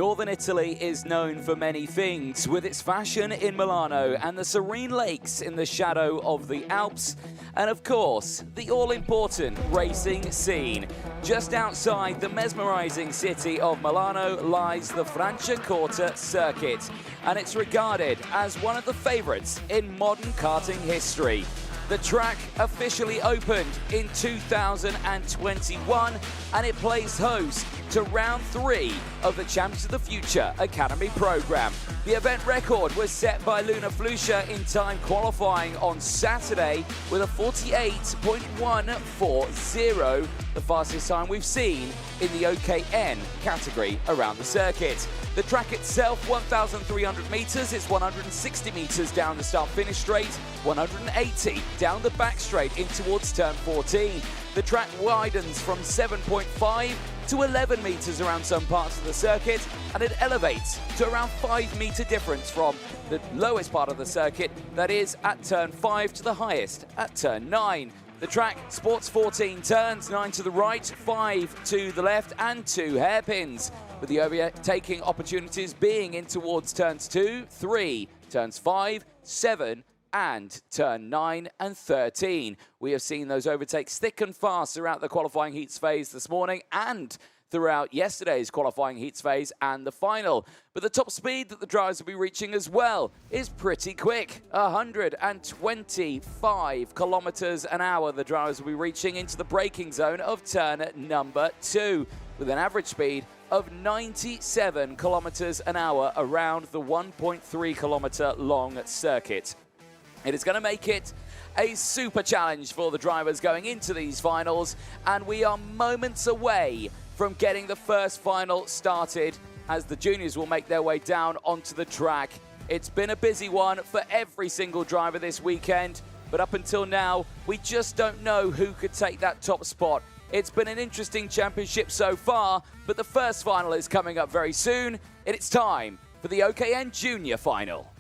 Northern Italy is known for many things, with its fashion in Milano and the serene lakes in the shadow of the Alps, and of course, the all-important racing scene. Just outside the mesmerizing city of Milano lies the Franciacorta circuit, and it's regarded as one of the favorites in modern karting history. The track officially opened in 2021, and it plays host to round 3 of the Champions of the Future Academy program. The event record was set by Luna Flusha in time qualifying on Saturday with a 48.140, the fastest time we've seen in the OKN category around the circuit. The track itself, 1,300 meters, it's 160 meters down the start-finish straight, 180 down the back straight in towards turn 14. The track widens from 7.5 to 11 meters around some parts of the circuit, and it elevates to around 5-meter difference from the lowest part of the circuit, that is at turn 5, to the highest at turn 9. The track sports 14 turns, 9 to the right, 5 to the left, and 2 hairpins, with the overtaking opportunities being in towards turns 2, 3, turns 5, 7, and turn 9 and 13. We have seen those overtakes thick and fast throughout the qualifying heats phase this morning and throughout yesterday's qualifying heats phase and the final. But the top speed that the drivers will be reaching as well is pretty quick. 125 kilometers an hour the drivers will be reaching into the braking zone of turn number 2, with an average speed of 97 kilometers an hour around the 1.3 kilometer long circuit. It is going to make it a super challenge for the drivers going into these finals, and we are moments away from getting the first final started as the juniors will make their way down onto the track. It's been a busy one for every single driver this weekend, but up until now, we just don't know who could take that top spot. It's been an interesting championship so far, but the first final is coming up very soon, and it's time for the OKN Junior Final.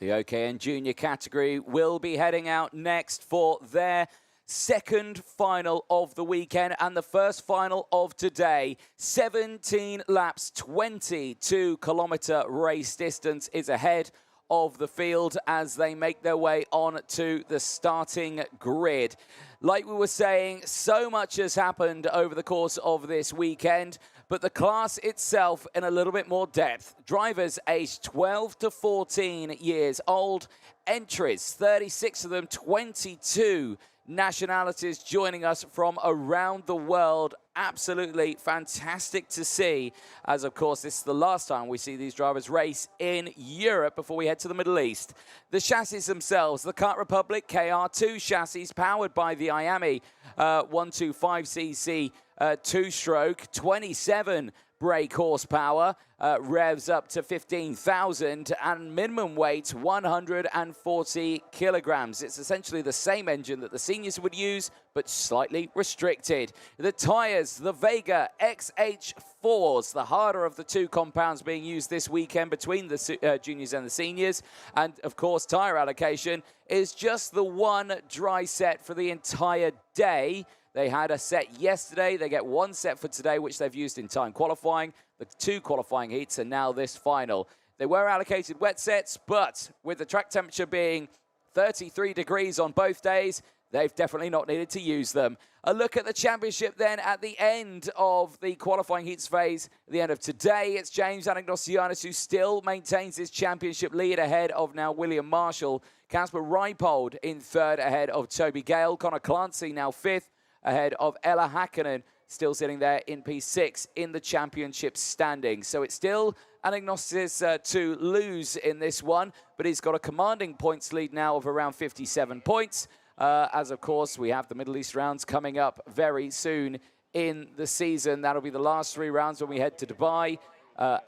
The OKN Junior category will be heading out next for their second final of the weekend and the first final of today. 17 laps, 22-kilometer race distance is ahead of the field as they make their way on to the starting grid. Like we were saying, so much has happened over the course of this weekend, but the class itself in a little bit more depth. Drivers aged 12 to 14 years old, entries, 36 of them, 22 nationalities joining us from around the world. Absolutely fantastic to see, as of course this is the last time we see these drivers race in Europe before we head to the Middle East. The chassis themselves, the Kart Republic KR2 chassis powered by the IAMI 125cc two-stroke, 27 brake horsepower, revs up to 15,000, and minimum weight 140 kilograms. It's essentially the same engine that the seniors would use, but slightly restricted. The tires, the Vega XH4s, the harder of the two compounds being used this weekend between the juniors and the seniors. And of course, tire allocation is just the one dry set for the entire day. They had a set yesterday. They get one set for today, which they've used in time qualifying, the 2 qualifying heats, and now this final. They were allocated wet sets, but with the track temperature being 33 degrees on both days, they've definitely not needed to use them. A look at the championship then at the end of the qualifying heats phase. At the end of today, it's James Anagnosianis who still maintains his championship lead ahead of now William Marshall. Casper Reipold in third ahead of Toby Gale. Connor Clancy now fifth ahead of Ella Häkkinen, still sitting there in P6 in the championship standing. So it's still Anagnosis to lose in this one, but he's got a commanding points lead now of around 57 points. As, of course, we have the Middle East rounds coming up very soon in the season. That'll be the last 3 rounds when we head to Dubai.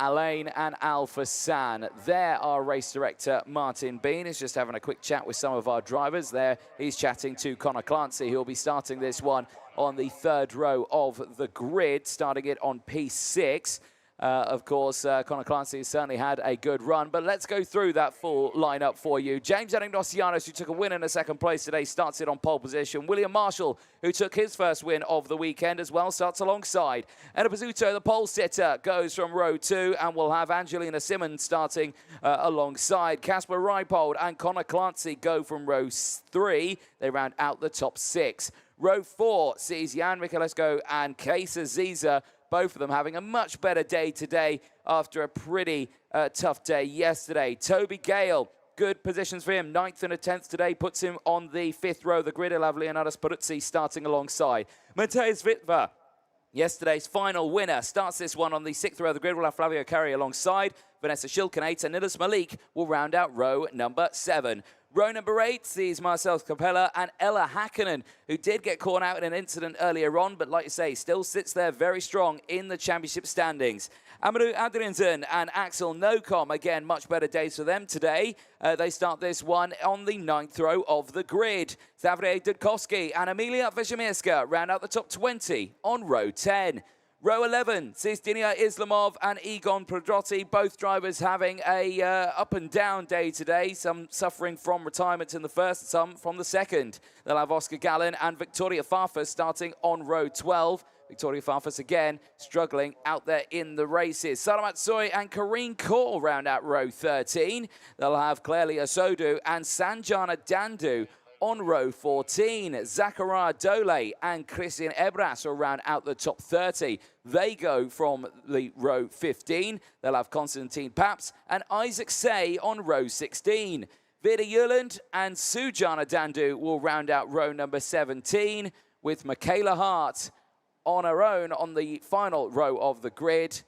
Alain and Alpha San. There, our race director, Martin Bean, is just having a quick chat with some of our drivers there. He's chatting to Connor Clancy, who'll be starting this one on the 3rd row of the grid, starting it on P6. Of course, Connor Clancy has certainly had a good run, but let's go through that full lineup for you. James Anagnosianis, who took a win in a 2nd place today, starts it on pole position. William Marshall, who took his first win of the weekend as well, starts alongside. Enna Pizzuto, the pole sitter, goes from row 2, and we'll have Angelina Simmons starting alongside. Casper Reipold and Connor Clancy go from row 3. They round out the top 6. Row 4 sees Jan Michalesco and Kesa Ziza, both of them having a much better day today after a pretty tough day yesterday. Toby Gale, good positions for him. 9th and a 10th today puts him on the 5th row of the grid. He'll have Leonidas Peruzzi starting alongside. Mateusz Witwer, yesterday's final winner, starts this one on the 6th row of the grid. We'll have Flavio Carri alongside. Vanessa Schilkenate and Nilis Malik will round out row number 7. Row number 8 sees Marcel Capella and Ella Häkkinen, who did get caught out in an incident earlier on, but like you say, still sits there very strong in the championship standings. Amadou Adriansen and Axel Nocom, again, much better days for them today. They start this one on the 9th row of the grid. Zavrier Dudkowski and Emilia Wyszymirska round out the top 20 on row 10. Row 11 sees Dinia Islamov and Egon Prodrotti, both drivers having a up and down day today. Some suffering from retirements in the first, some from the second. They'll have Oscar Gallen and Victoria Farfus starting on row 12. Victoria Farfus again struggling out there in the races. Sara Matsui and Karine Kaur round out row 13. They'll have Claire Sodu and Sanjana Dandu on row 14. Zachariah Dole and Christian Ebras will round out the top 30. They go from the row 15. They'll have Konstantin Paps and Isaac Say on row 16. Vida Yuland and Sujana Dandu will round out row number 17, with Michaela Hart on her own on the final row of the grid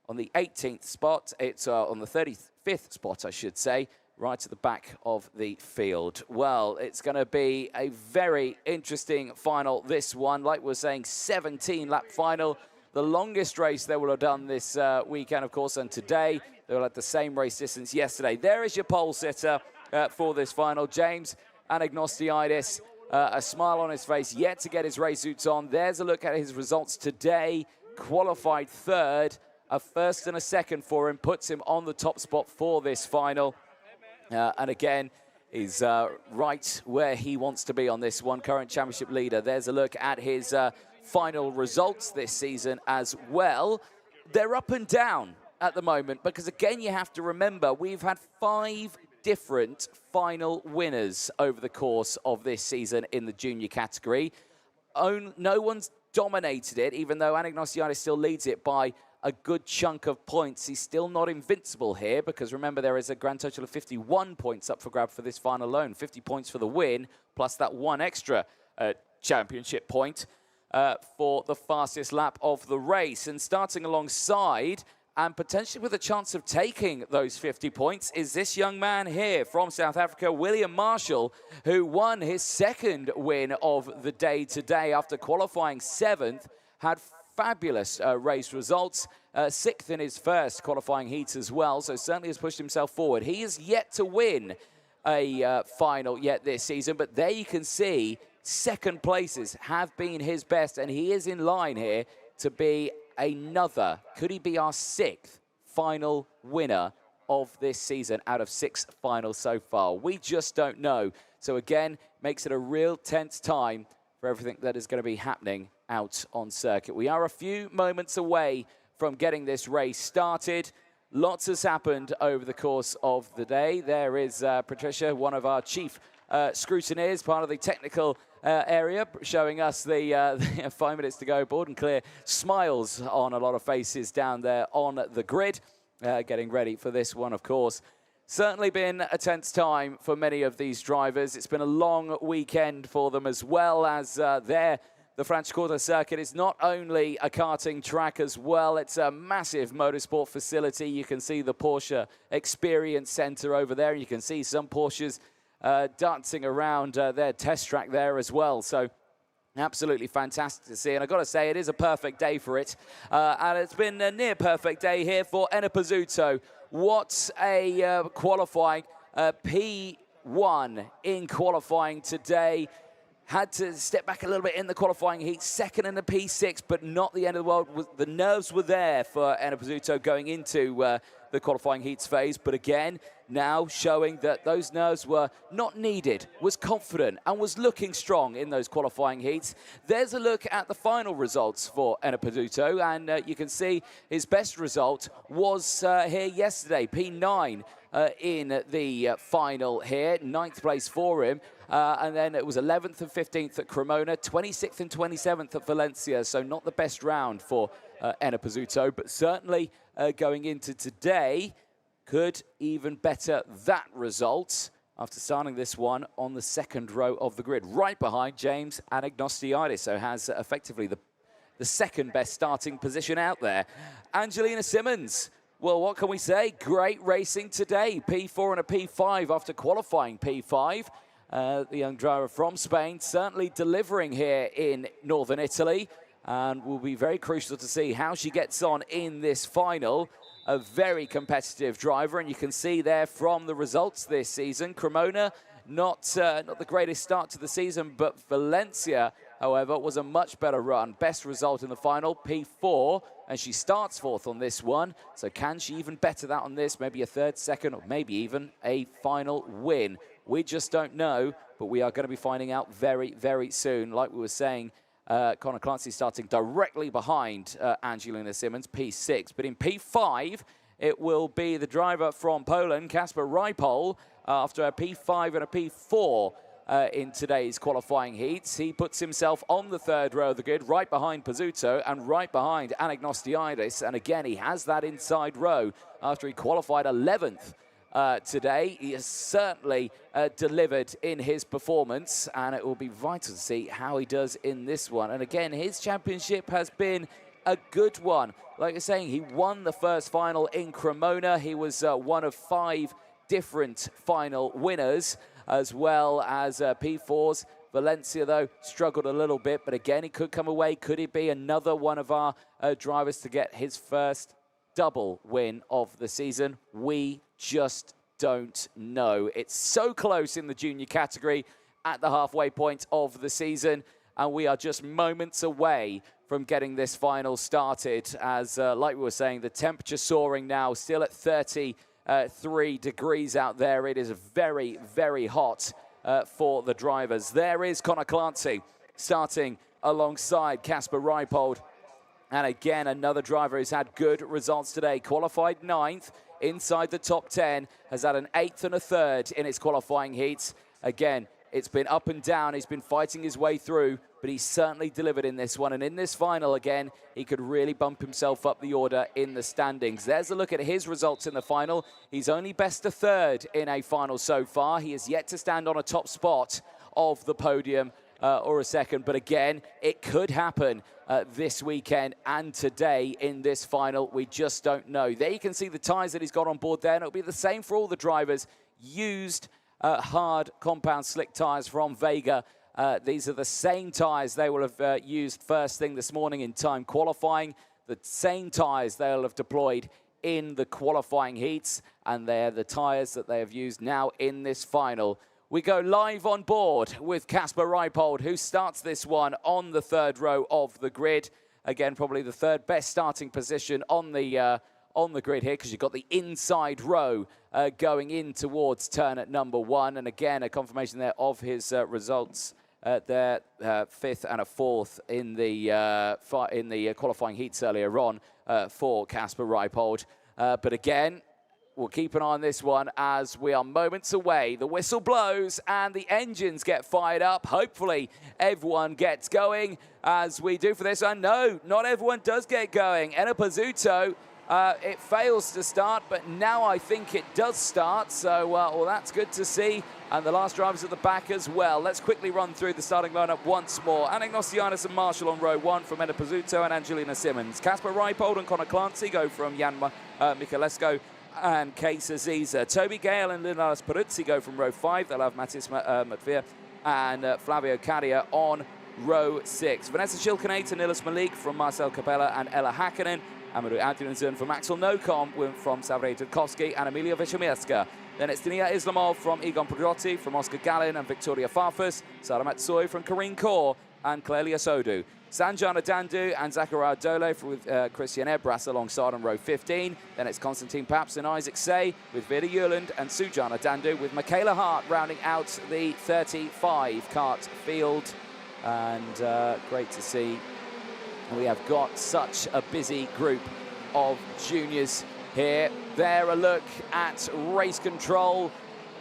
on the 18th spot. It's on the 35th spot, I should say, right at the back of the field. Well, it's going to be a very interesting final, this one. Like we were saying, 17-lap final. The longest race they will have done this weekend, of course, and today. They will have the same race distance yesterday. There is your pole sitter for this final. James Anagnosianis, a smile on his face, yet to get his race suits on. There's a look at his results today. Qualified 3rd. A 1st and a 2nd for him puts him on the top spot for this final. And again, he's right where he wants to be on this one, current championship leader. There's a look at his final results this season as well. They're up and down at the moment because, again, you have to remember we've had 5 different final winners over the course of this season in the junior category. No one's dominated it, even though Anagnosianis still leads it by a good chunk of points. He's still not invincible here because, remember, there is a grand total of 51 points up for grab for this final alone. 50 points for the win, plus that 1 extra championship point for the fastest lap of the race. And starting alongside, and potentially with a chance of taking those 50 points, is this young man here from South Africa, William Marshall, who won his 2nd win of the day today after qualifying 7th, had fabulous race results, 6th in his first qualifying heat as well, so certainly has pushed himself forward. He is yet to win a final yet this season, but there you can see 2nd places have been his best, and he is in line here to be another, could he be our 6th final winner of this season out of 6 finals so far? We just don't know. So again, makes it a real tense time for everything that is going to be happening out on circuit. We are a few moments away from getting this race started. Lots has happened over the course of the day. There is Patricia, one of our chief scrutineers, part of the technical area, showing us the 5 minutes to go board and clear smiles on a lot of faces down there on the grid, getting ready for this one, of course. Certainly been a tense time for many of these drivers. It's been a long weekend for them as well, as the Franciacorta circuit is not only a karting track as well, it's a massive motorsport facility. You can see the Porsche Experience Center over there, and you can see some Porsches dancing around their test track there as well. So absolutely fantastic to see, and I've got to say, it is a perfect day for it. And it's been a near perfect day here for Enea Pizzuto. What a qualifying, P1 in qualifying today. Had to step back a little bit in the qualifying heat, second in the P6, but not the end of the world. The nerves were there for Enea Pizzuto going into the qualifying heats phase, but again, now showing that those nerves were not needed, was confident and was looking strong in those qualifying heats. There's a look at the final results for Enea Pizzuto, and you can see his best result was here yesterday, P9 in the final here, 9th place for him. And then it was 11th and 15th at Cremona, 26th and 27th at Valencia, so not the best round for Enea Pizzuto, but certainly going into today, could even better that result after starting this one on the second row of the grid, right behind James Anagnostiidis, so has effectively the second best starting position out there. Angelina Simmons, well, what can we say? Great racing today, P4 and a P5 after qualifying P5. The young driver from Spain certainly delivering here in northern Italy, and will be very crucial to see how she gets on in this final. A very competitive driver, and you can see there from the results this season, Cremona not the greatest start to the season, but Valencia, however, was a much better run. Best result in the final, P4, and she starts fourth on this one. So can she even better that on this? Maybe a third, second, or maybe even a final win. We just don't know, but we are going to be finding out very, very soon. Like we were saying, Conor Clancy starting directly behind Angelina Simmons, P6. But in P5, it will be the driver from Poland, Kasper Rypol, after a P5 and a P4 in today's qualifying heats. He puts himself on the third row of the grid, right behind Pizzuto and right behind Anagnostiidis. And again, he has that inside row after he qualified 11th. Today. He has certainly delivered in his performance, and it will be vital to see how he does in this one. And again, his championship has been a good one. Like you're saying, he won the first final in Cremona. He was one of 5 different final winners, as well as P4s. Valencia, though, struggled a little bit, but again, he could come away. Could he be another one of our drivers to get his first double win of the season? We just don't know. It's so close in the junior category at the halfway point of the season, and we are just moments away from getting this final started, as like we were saying, the temperature soaring now, still at 33 degrees out there. It is very, very hot for the drivers. There is Conor Clancy starting alongside Kasper Rypol. And again, another driver who's had good results today. Qualified 9th, inside the top 10, has had an 8th and a 3rd in its qualifying heats. Again, it's been up and down. He's been fighting his way through, but he's certainly delivered in this one. And in this final, again, he could really bump himself up the order in the standings. There's a look at his results in the final. He's only best a 3rd in a final so far. He is yet to stand on a top spot of the podium or a second, but again, it could happen this weekend and today in this final. We just don't know. There you can see the tyres that he's got on board there, and it'll be the same for all the drivers. Used hard compound slick tyres from Vega. These are the same tyres they will have used first thing this morning in time qualifying. The same tyres they'll have deployed in the qualifying heats, and they're the tyres that they have used now in this final. We go live on board with Kasper Rypol, who starts this one on the third row of the grid. Again, probably the third best starting position on the grid here, because you've got the inside row going in towards turn at number 1. And again, a confirmation there of his results there, 5th and a 4th in the qualifying heats earlier on for Kasper Rypol. But again, we'll keep an eye on this one as we are moments away. The whistle blows and the engines get fired up. Hopefully everyone gets going as we do for this. And no, not everyone does get going. Enea Pizzuto, it fails to start, but now I think it does start. So, well, that's good to see. And the last drivers at the back as well. Let's quickly run through the starting lineup once more. Anagnostianis and Marshall on row 1 from Enea Pizzuto and Angelina Simmons. Casper Reipold and Connor Clancy go from Jan Michalesco and Case Aziza. Toby Gale and Linus Peruzzi go from row 5. They'll have Matis Matvia and Flavio Cadia on row 6. Vanessa Shilkanate and Nilis Malik from Marcel Capella and Ella Hakkinen. Amadou Adrianson from Axel Nocom from Savre Tudkowski and Emilia Vishamierska. Then it's Dania Islamov from Egon Prodotti, from Oscar Gallin and Victoria Farfus. Sara Matsoy from Karine Kaur and Clelia Sodu. Sanjana Dandu and Zachariah Dole with Christian Ebras alongside on row 15. Then it's Constantine Paps and Isaac Say with Vida Yuland and Sujana Dandu with Michaela Hart rounding out the 35 kart field. And great to see. We have got such a busy group of juniors here. There, a look at race control.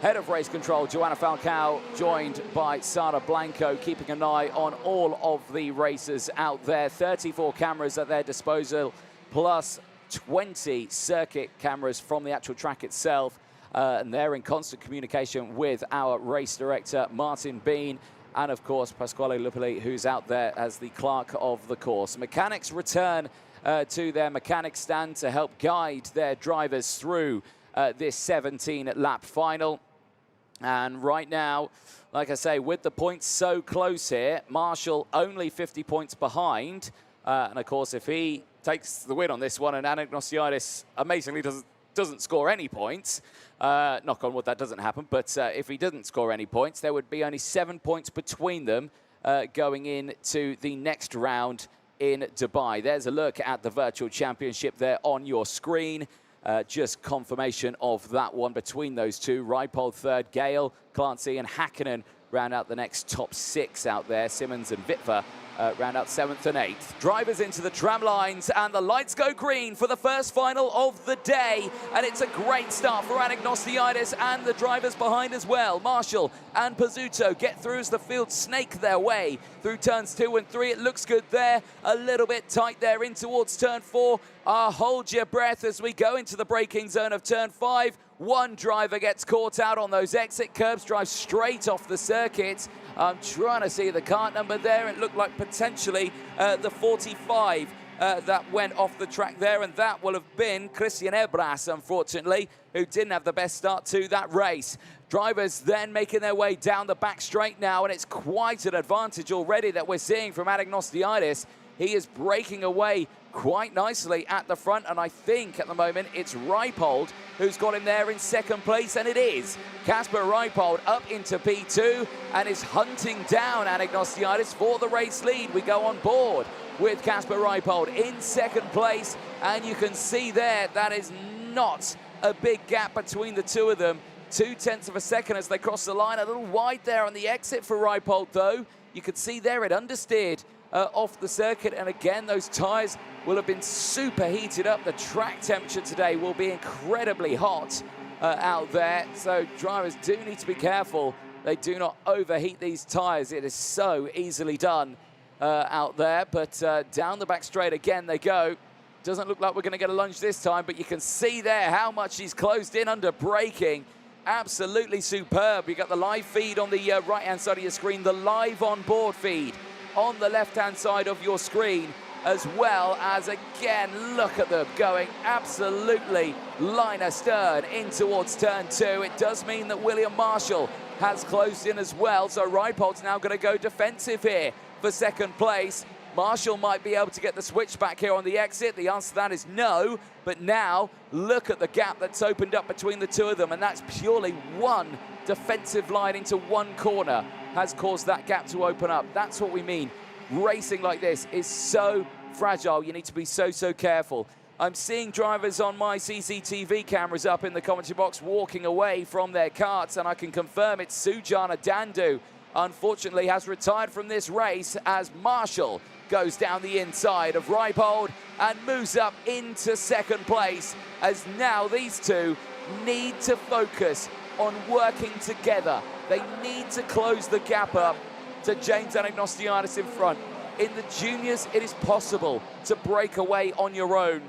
Head of race control, Joanna Falcao, joined by Sara Blanco, keeping an eye on all of the racers out there. 34 cameras at their disposal, plus 20 circuit cameras from the actual track itself. And they're in constant communication with our race director, Martin Bean, and of course, Pasquale Lupoli, who's out there as the clerk of the course. Mechanics return to their mechanic stand to help guide their drivers through this 17-lap final. And right now, like I say, with the points so close here, Marshall only 50 points behind. And of course, if he takes the win on this one and Anagnostianis amazingly doesn't score any points, knock on wood, that doesn't happen, but if he doesn't score any points, there would be only 7 points between them going into the next round in Dubai. There's a look at the Virtual Championship there on your screen. Just confirmation of that one between those two. Reipold third, Gale, Clancy and Hakkinen round out the next top 6 out there. Simmons and Vitva round out 7th and 8th. Drivers into the tram lines and the lights go green for the first final of the day. And it's a great start for Anagnostianis and the drivers behind as well. Marshall and Pizzuto get through as the field snake their way through turns 2 and 3. It looks good there. A little bit tight there in towards turn 4. Hold your breath as we go into the braking zone of turn 5. One driver gets caught out on those exit curbs, drives straight off the circuit. I'm trying to see the kart number there. It looked like potentially the 45 that went off the track there, and that will have been Christian Ebras, unfortunately, who didn't have the best start to that race. Drivers then making their way down the back straight now, and it's quite an advantage already that we're seeing from Anagnostianis. He is breaking away quite nicely at the front, and I think at the moment it's Reipold who's got him there in second place, and it is Casper Reipold up into P2 and is hunting down Anagnostianis for the race lead. We go on board with Casper Reipold in second place, and you can see there that is not a big gap between the two of them. 0.2 of a second as they cross the line. A little wide there on the exit for Reipold though. You could see there it understeered off the circuit, and again those tyres will have been super heated up. The track temperature today will be incredibly hot out there, so drivers do need to be careful they do not overheat these tyres. It is so easily done out there, but down the back straight again they go. Doesn't look like we're going to get a lunge this time, but you can see there how much he's closed in under braking. Absolutely superb. You got the live feed on the right-hand side of your screen, the live on-board feed on the left-hand side of your screen, as well as, again, look at them going absolutely line astern in towards turn 2. It does mean that William Marshall has closed in as well, so Reipold's now going to go defensive here for second place. Marshall might be able to get the switch back here on the exit. The answer to that is no, but now look at the gap that's opened up between the two of them, and that's purely one defensive line into one corner has caused that gap to open up. That's what we mean. Racing like this is so fragile. You need to be so careful. I'm seeing drivers on my CCTV cameras up in the commentary box walking away from their karts, and I can confirm it's Sujana Dandu, unfortunately, has retired from this race as Marshall goes down the inside of Reipold and moves up into second place, as now these two need to focus on working together. They need to close the gap up to James Anagnostiadis in front. In the juniors, it is possible to break away on your own.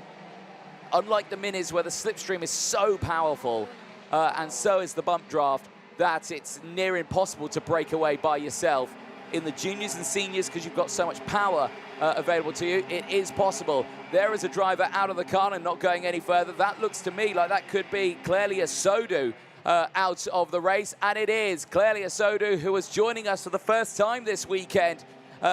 Unlike the minis, where the slipstream is so powerful, and so is the bump draft, that it's near impossible to break away by yourself. In the juniors and seniors, because you've got so much power available to you, it is possible. There is a driver out of the car and not going any further. That looks to me like that could be Clelia Sodu out of the race, and it is Clelia Sodu, who is joining us for the first time this weekend,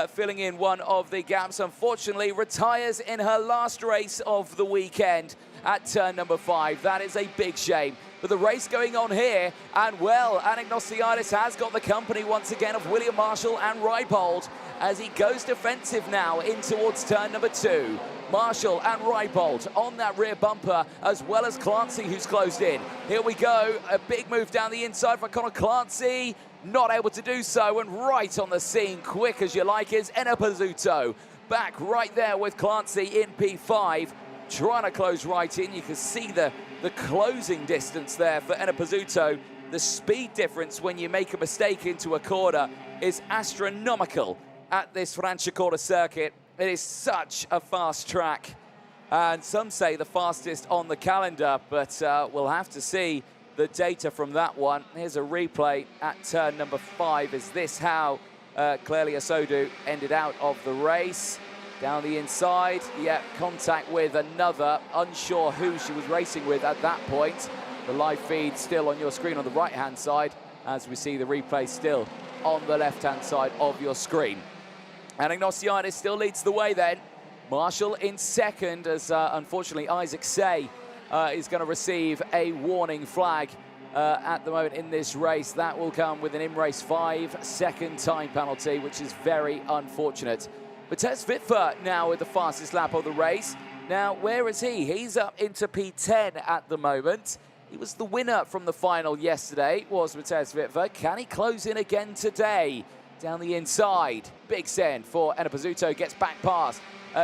filling in one of the gaps. Unfortunately, retires in her last race of the weekend at turn number 5. That is a big shame. But the race going on here, and well, Anagnostiadis has got the company once again of William Marshall and Reipold as he goes defensive now in towards turn number 2. Marshall and Reipold on that rear bumper, as well as Clancy, who's closed in. Here we go, a big move down the inside for Connor Clancy, not able to do so, and right on the scene, quick as you like, is Enna Pizzuto. Back right there with Clancy in P5, trying to close right in. You can see the closing distance there for Enna Pizzuto. The speed difference when you make a mistake into a corner is astronomical at this Franciacorta circuit. It is such a fast track, and some say the fastest on the calendar, but we'll have to see the data from that one. Here's a replay at turn number 5. Is this how Clelia Sodu ended out of the race? Down the inside, yeah, contact with another, unsure who she was racing with at that point. The live feed still on your screen on the right-hand side, as we see the replay still on the left-hand side of your screen. Anagnostiadis still leads the way then. Marshall in second, as unfortunately Isaac Say is going to receive a warning flag at the moment in this race. That will come with an in-race 5-second time penalty, which is very unfortunate. Matej Vitva now with the fastest lap of the race. Now, where is he? He's up into P10 at the moment. He was the winner from the final yesterday, was Matej Vitva. Can he close in again today? Down the inside, big send for Enna Pizzuto, gets back past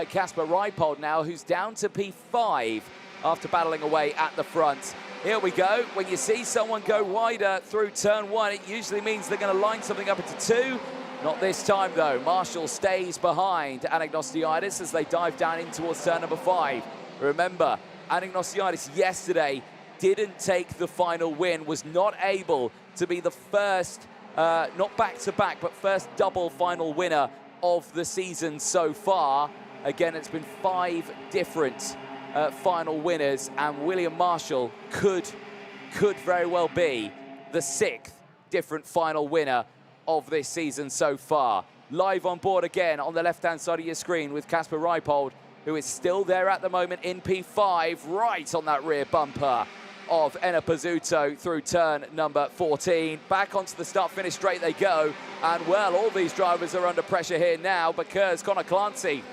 Casper Reipold now, who's down to P5 after battling away at the front. Here we go. When you see someone go wider through turn 1, it usually means they're going to line something up into 2. Not this time, though. Marshall stays behind Anagnostiadis as they dive down in towards turn number 5. Remember, Anagnostiadis yesterday didn't take the final win, was not able to be the first, not back-to-back, but first double final winner of the season so far. Again, it's been 5 different final winners, and William Marshall could very well be the 6th different final winner of this season so far. Live on board again on the left-hand side of your screen with Casper Reipold, who is still there at the moment in P5, right on that rear bumper of Enna Pizzuto through turn number 14. Back onto the start-finish straight they go, and well, all these drivers are under pressure here now because Connor Clancy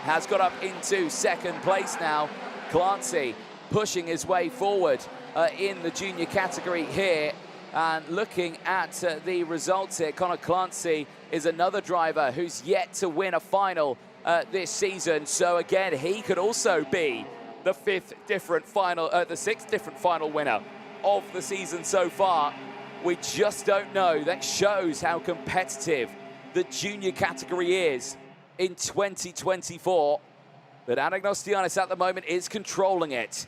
has got up into second place now. Clancy pushing his way forward in the junior category here. And looking at the results here, Connor Clancy is another driver who's yet to win a final this season. So again, he could also be the 6th different final winner of the season so far. We just don't know. That shows how competitive the junior category is in 2024. But Anagnostiadis at the moment is controlling it.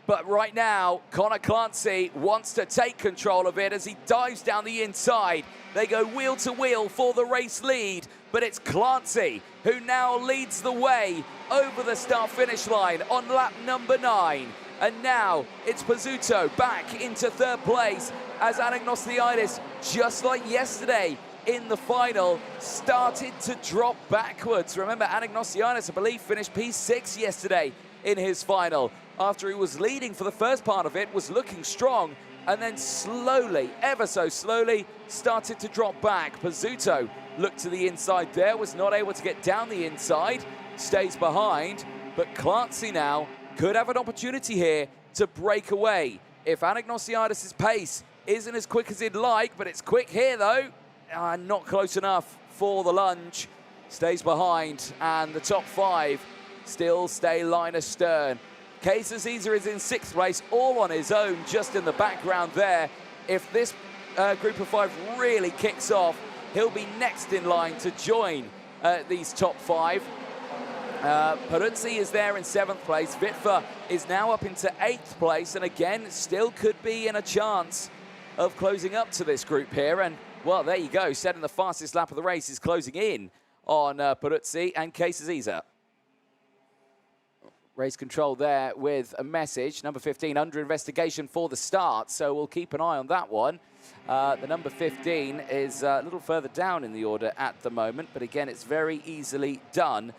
But right now, Connor Clancy wants to take control of it as he dives down the inside. They go wheel to wheel for the race lead, but it's Clancy who now leads the way over the start-finish line on lap number 9. And now it's Pizzuto back into 3rd place as Anagnostiadis, just like yesterday in the final, started to drop backwards. Remember, Anagnostiadis, I believe, finished P6 yesterday in his final. After he was leading for the first part of it, was looking strong, and then slowly, ever so slowly, started to drop back. Pizzuto looked to the inside there, was not able to get down the inside, stays behind, but Clancy now could have an opportunity here to break away. If Anagnostiadis' pace isn't as quick as he'd like, but it's quick here though, not close enough for the lunge. Stays behind, and the top 5 still stay line astern. Case Aziza is in 6th place, all on his own, just in the background there. If this group of 5 really kicks off, he'll be next in line to join these top 5. Peruzzi is there in 7th place. Witwer is now up into 8th place, and again, still could be in a chance of closing up to this group here. And, well, there you go. Setting the fastest lap of the race is closing in on Peruzzi and Case Aziza. Race control there with a message. Number 15 under investigation for the start, so we'll keep an eye on that one. The number 15 is a little further down in the order at the moment, but again, it's very easily done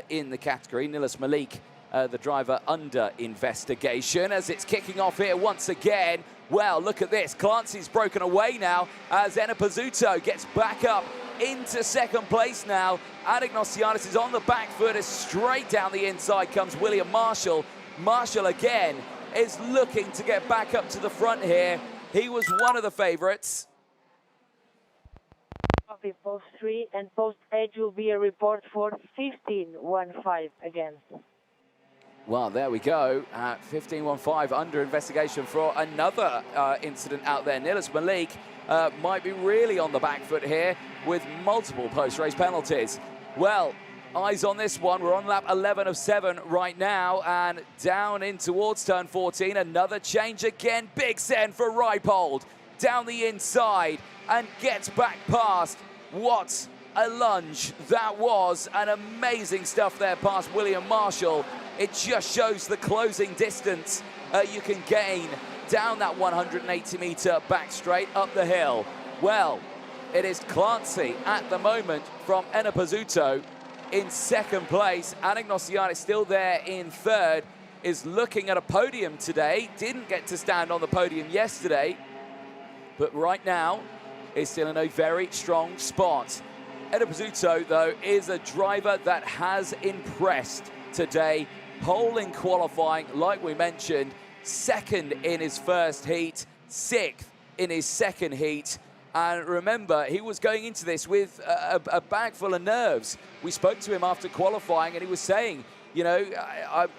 in the category. Nilis Malik, the driver, under investigation as it's kicking off here once again. Well, look at this. Clancy's broken away now as Enna Pizzuto gets back up into 2nd place now. Anagnosiadis is on the back foot as straight down the inside comes William Marshall. Marshall again is looking to get back up to the front here. He was one of the favourites. Post 3 and post 8 will be a report for 15-1-5 again. Well, there we go. 15-1-5 under investigation for another incident out there. Nilis Malik might be really on the back foot here with multiple post-race penalties. Well, eyes on this one. We're on lap 11 of 7 right now, and down in towards turn 14. Another change again. Big send for Reipold down the inside and gets back past. What a lunge that was, and amazing stuff there past William Marshall. It just shows the closing distance you can gain down that 180-meter back straight up the hill. Well, it is Clancy at the moment from Enna Pizzuto in 2nd place. Anagnosiadis still there in 3rd, is looking at a podium today. Didn't get to stand on the podium yesterday, but right now is still in a very strong spot. Enna Pizzuto, though, is a driver that has impressed today. Pole in qualifying, like we mentioned, 2nd in his first heat, 6th in his 2nd heat. And remember, he was going into this with a bag full of nerves. We spoke to him after qualifying, and he was saying, you know,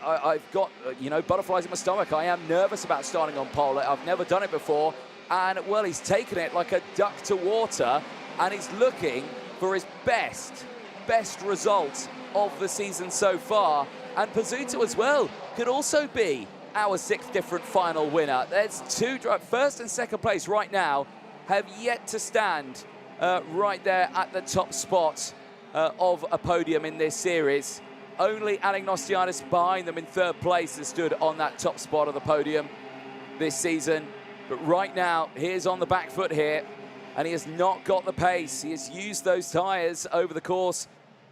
I've got, you know, butterflies in my stomach. I am nervous about starting on pole. I've never done it before. And, well, he's taken it like a duck to water, and he's looking for his best result of the season so far. And Pizzuto as well could also be our 6th different final winner. There's 2 drivers, 1st and 2nd place right now, have yet to stand right there at the top spot of a podium in this series. Only Anagnosiadis behind them in 3rd place has stood on that top spot of the podium this season. But right now, he is on the back foot here, and he has not got the pace. He has used those tyres over the course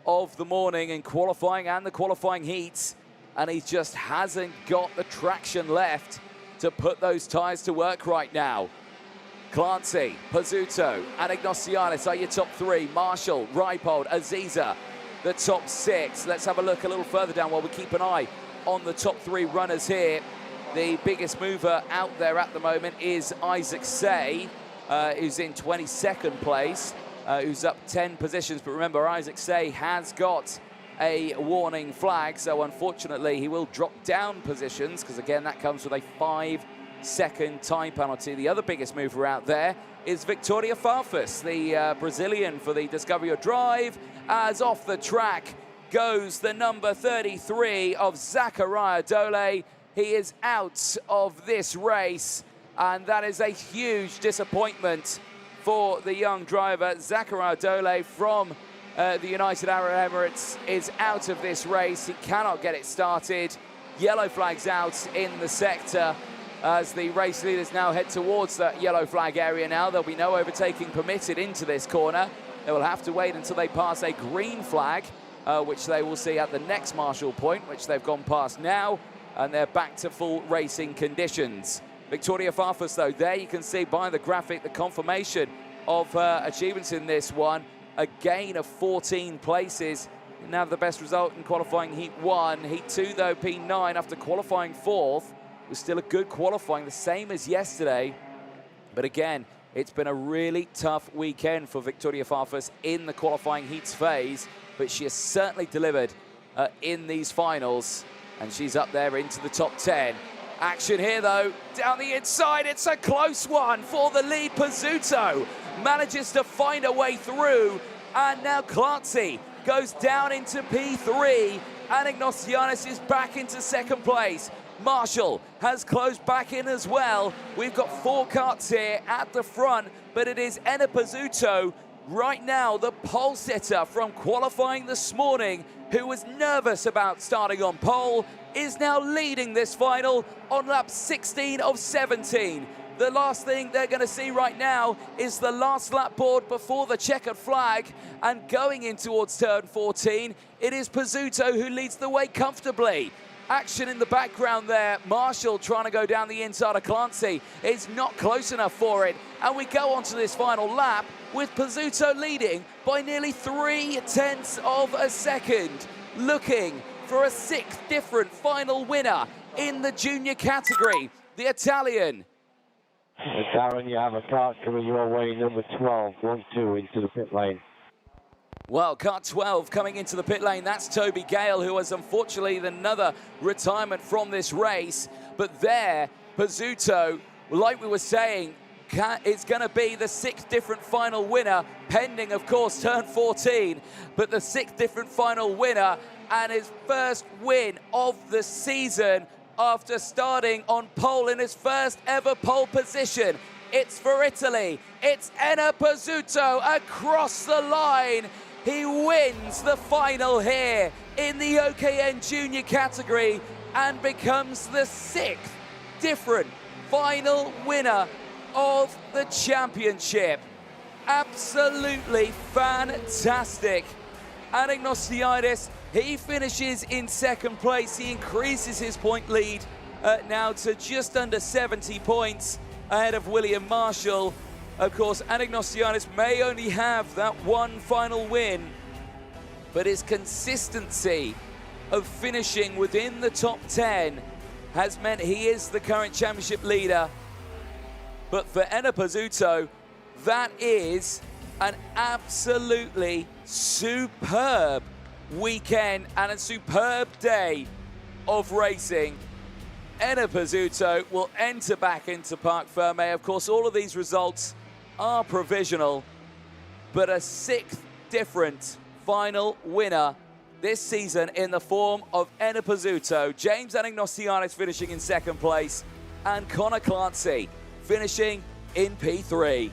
of the morning in qualifying and the qualifying heats, and he just hasn't got the traction left to put those tyres to work right now. Clancy, Pizzuto, Anagnosiadis are your top 3. Marshall, Reipold, Aziza, the top 6. Let's have a look a little further down while we keep an eye on the top 3 runners here. The biggest mover out there at the moment is Isaac Say, who's in 22nd place, who's up 10 positions. But remember, Isaac Say has got a warning flag, so unfortunately he will drop down positions, because again, that comes with a 5-second time penalty. The other biggest mover out there is Victoria Farfus, the Brazilian for the Discover Your Drive, as off the track goes the number 33 of Zachariah Dole. He is out of this race, and that is a huge disappointment for the young driver. Zachariah Dole from the United Arab Emirates is out of this race. He cannot get it started. Yellow flags out in the sector as the race leaders now head towards that yellow flag area now. There'll be no overtaking permitted into this corner. They will have to wait until they pass a green flag, which they will see at the next Marshall point, which they've gone past now, and they're back to full racing conditions. Victoria Farfus, though, there you can see by the graphic the confirmation of her achievements in this one. A gain of 14 places. Now the best result in qualifying Heat 1. Heat 2, though, P9 after qualifying 4th. It was still a good qualifying, the same as yesterday. But again, it's been a really tough weekend for Victoria Farfus in the qualifying heats phase, but she has certainly delivered in these finals. And she's up there into the top 10. Action here, though, down the inside. It's a close one for the lead. Pizzuto manages to find a way through. And now Clancy goes down into P3. And Ignatianis is back into second place. Marshall has closed back in as well. We've got 4 karts here at the front, but it is Enna Pizzuto right now, the pole sitter from qualifying this morning, who was nervous about starting on pole, is now leading this final on lap 16 of 17. The last thing they're going to see right now is the last lap board before the checkered flag, and going in towards turn 14, it is Pizzuto who leads the way comfortably. Action in the background there. Marshall trying to go down the inside of Clancy. It's not close enough for it. And we go on to this final lap with Pizzuto leading by nearly 0.3 of a second. Looking for a 6th different final winner in the junior category. The Italian. Darren, you have a kart coming your way, number 12, 1-2 into the pit lane. Well, kart 12 coming into the pit lane. That's Toby Gale, who has unfortunately another retirement from this race. But there, Pizzuto, like we were saying, it's going to be the 6th different final winner, pending, of course, turn 14. But the 6th different final winner and his first win of the season after starting on pole in his first ever pole position. It's for Italy. It's Enna Pizzuto across the line. He wins the final here in the OKN junior category and becomes the 6th different final winner of the championship. Absolutely fantastic. And Ignatianis, he finishes in second place. He increases his point lead now to just under 70 points ahead of William Marshall. Of course, Ignatianis may only have that one final win, but his consistency of finishing within the top 10 has meant he is the current championship leader. But for Enna Pizzuto, that is an absolutely superb weekend and a superb day of racing. Enna Pizzuto will enter back into Parc Fermé. Of course, all of these results are provisional, but a 6th different final winner this season in the form of Enna Pizzuto. James Ignatianis finishing in second place, and Connor Clancy finishing in P3.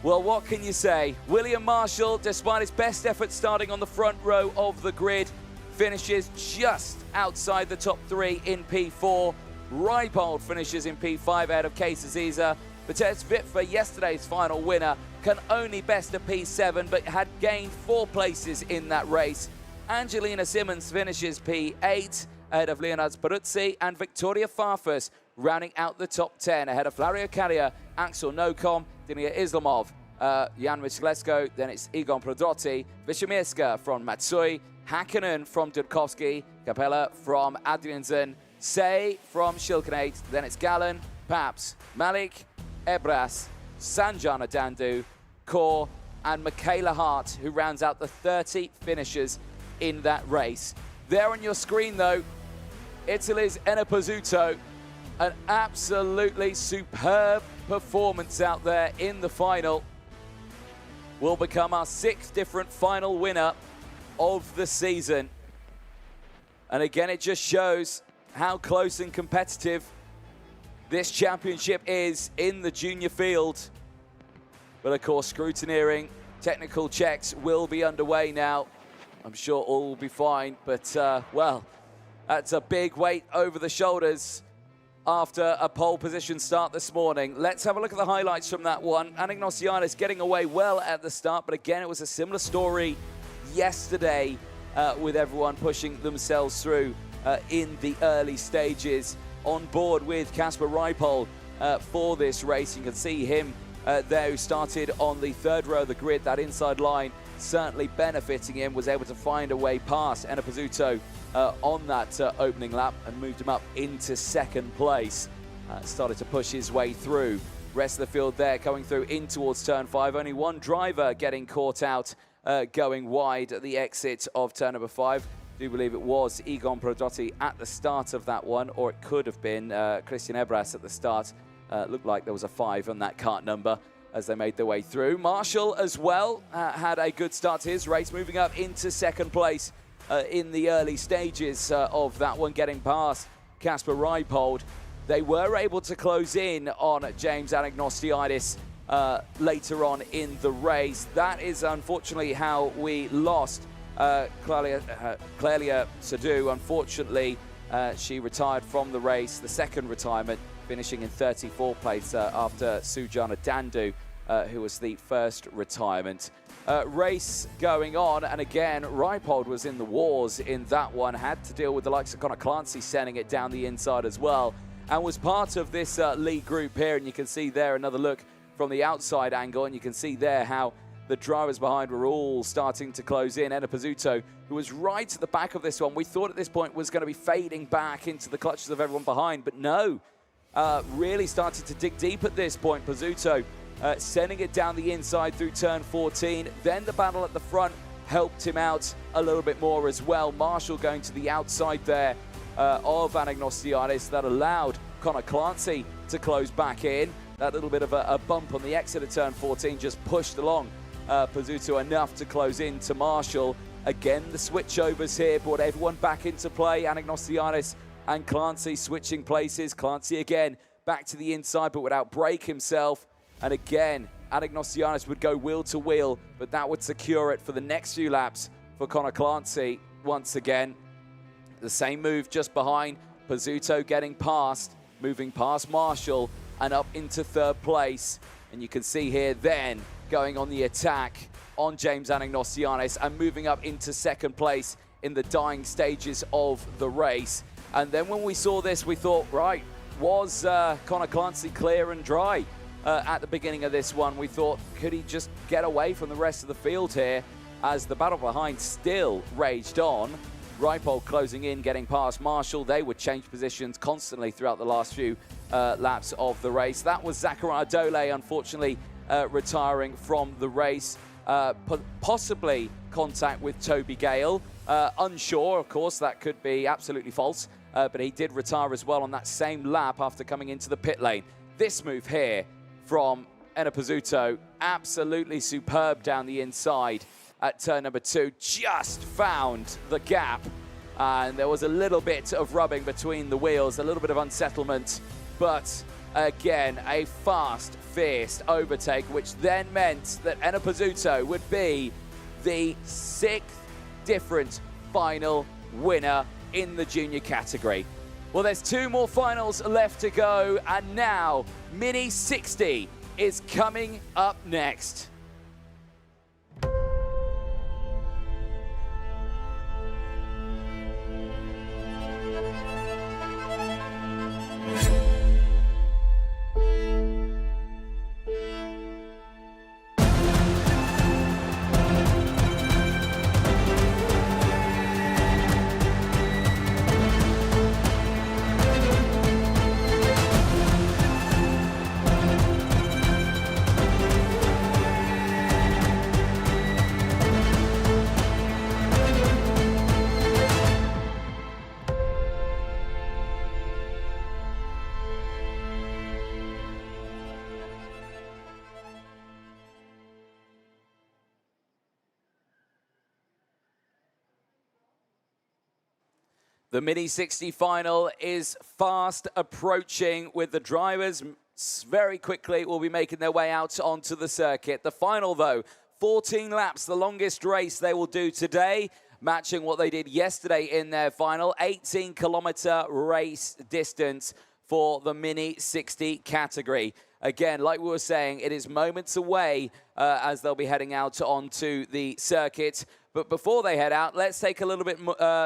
Well, what can you say? William Marshall, despite his best effort starting on the front row of the grid, finishes just outside the top 3 in P4. Reipold finishes in P5 out of Case Aziza. Vitesse Vitfa, yesterday's final winner, can only best a P7, but had gained 4 places in that race. Angelina Simmons finishes P8 ahead of Leonard Speruzzi, and Victoria Farfus rounding out the top 10 ahead of Flario Carrier, Axel Nocom, Dinia Islamov, Jan Michalesco, then it's Egon Prodotti, Vishamirska from Matsui, Hakkinen from Dudkovsky, Capella from Adriansen, Say from Shilkanate, then it's Gallen, Paps, Malik, Ebras, Sanjana Dandu, Kaur, and Michaela Hart, who rounds out the 30 finishers in that race. There on your screen, though, Italy's Enna Pizzuto, an absolutely superb performance out there in the final, will become our 6th different final winner of the season. And again, it just shows how close and competitive this championship is in the junior field. But of course, scrutineering, technical checks will be underway now. I'm sure all will be fine, but well, that's a big weight over the shoulders after a pole position start this morning. Let's have a look at the highlights from that one. Ignatianis getting away well at the start, but again, it was a similar story yesterday with everyone pushing themselves through in the early stages. On board with Kasper Reipold for this race. You can see him there, who started on the 3rd row of the grid. That inside line certainly benefiting him, was able to find a way past Enna Pizzuto on that opening lap and moved him up into second place. Started to push his way through. Rest of the field there coming through in towards turn 5. Only one driver getting caught out, going wide at the exit of turn number 5. do believe it was Egon Prodotti at the start of that one, or it could have been Christian Ebras at the start. Looked like there was a 5 on that kart number as they made their way through. Marshall as well had a good start to his race, moving up into second place in the early stages of that one, getting past Casper Reipold. They were able to close in on James Anagnostiidis later on in the race. That is unfortunately how we lost Clelia Sadu. Unfortunately, she retired from the race, the second retirement, finishing in 34th place after Sujana Dandu, who was the first retirement. Race going on, and again, Reipold was in the wars in that one, had to deal with the likes of Connor Clancy sending it down the inside as well, and was part of this lead group here. And you can see there another look from the outside angle, and you can see there how the drivers behind were all starting to close in. Enna Pizzuto, who was right at the back of this one, we thought at this point was going to be fading back into the clutches of everyone behind, but no, really started to dig deep at this point. Pizzuto sending it down the inside through turn 14. Then the battle at the front helped him out a little bit more as well. Marshall going to the outside there of Anagnostiidis. That allowed Connor Clancy to close back in. That little bit of a bump on the exit of turn 14 just pushed along Pizzuto enough to close in to Marshall. Again, the switchovers here brought everyone back into play. Anagnostiidis and Clancy switching places. Clancy again back to the inside, but would outbrake himself. And again, Anagnostiidis would go wheel to wheel, but that would secure it for the next few laps for Connor Clancy. Once again, the same move just behind. Pizzuto getting past, moving past Marshall and up into third place. And you can see here then going on the attack on James Anagnostiidis and moving up into second place in the dying stages of the race. And then when we saw this, we thought, right, was Connor Clancy clear and dry? At the beginning of this one, we thought, could he just get away from the rest of the field here as the battle behind still raged on? Reipold closing in, getting past Marshall. They would change positions constantly throughout the last few laps of the race. That was Zachariah Dole, unfortunately, retiring from the race. Possibly contact with Toby Gale. Unsure, of course, that could be absolutely false. But he did retire as well on that same lap after coming into the pit lane. This move here from Enna Pizzuto, absolutely superb down the inside at turn number 2. Just found the gap, and there was a little bit of rubbing between the wheels, a little bit of unsettlement, but again, a fast, fierce overtake, which then meant that Enna Pizzuto would be the 6th different final winner in the junior category. Well, there's 2 more finals left to go, and now Mini 60 is coming up next. The Mini 60 final is fast approaching, with the drivers very quickly will be making their way out onto the circuit. The final, though, 14 laps, the longest race they will do today, matching what they did yesterday in their final. 18-kilometer race distance for the Mini 60 category. Again, like we were saying, it is moments away as they'll be heading out onto the circuit. But before they head out, let's take a little bit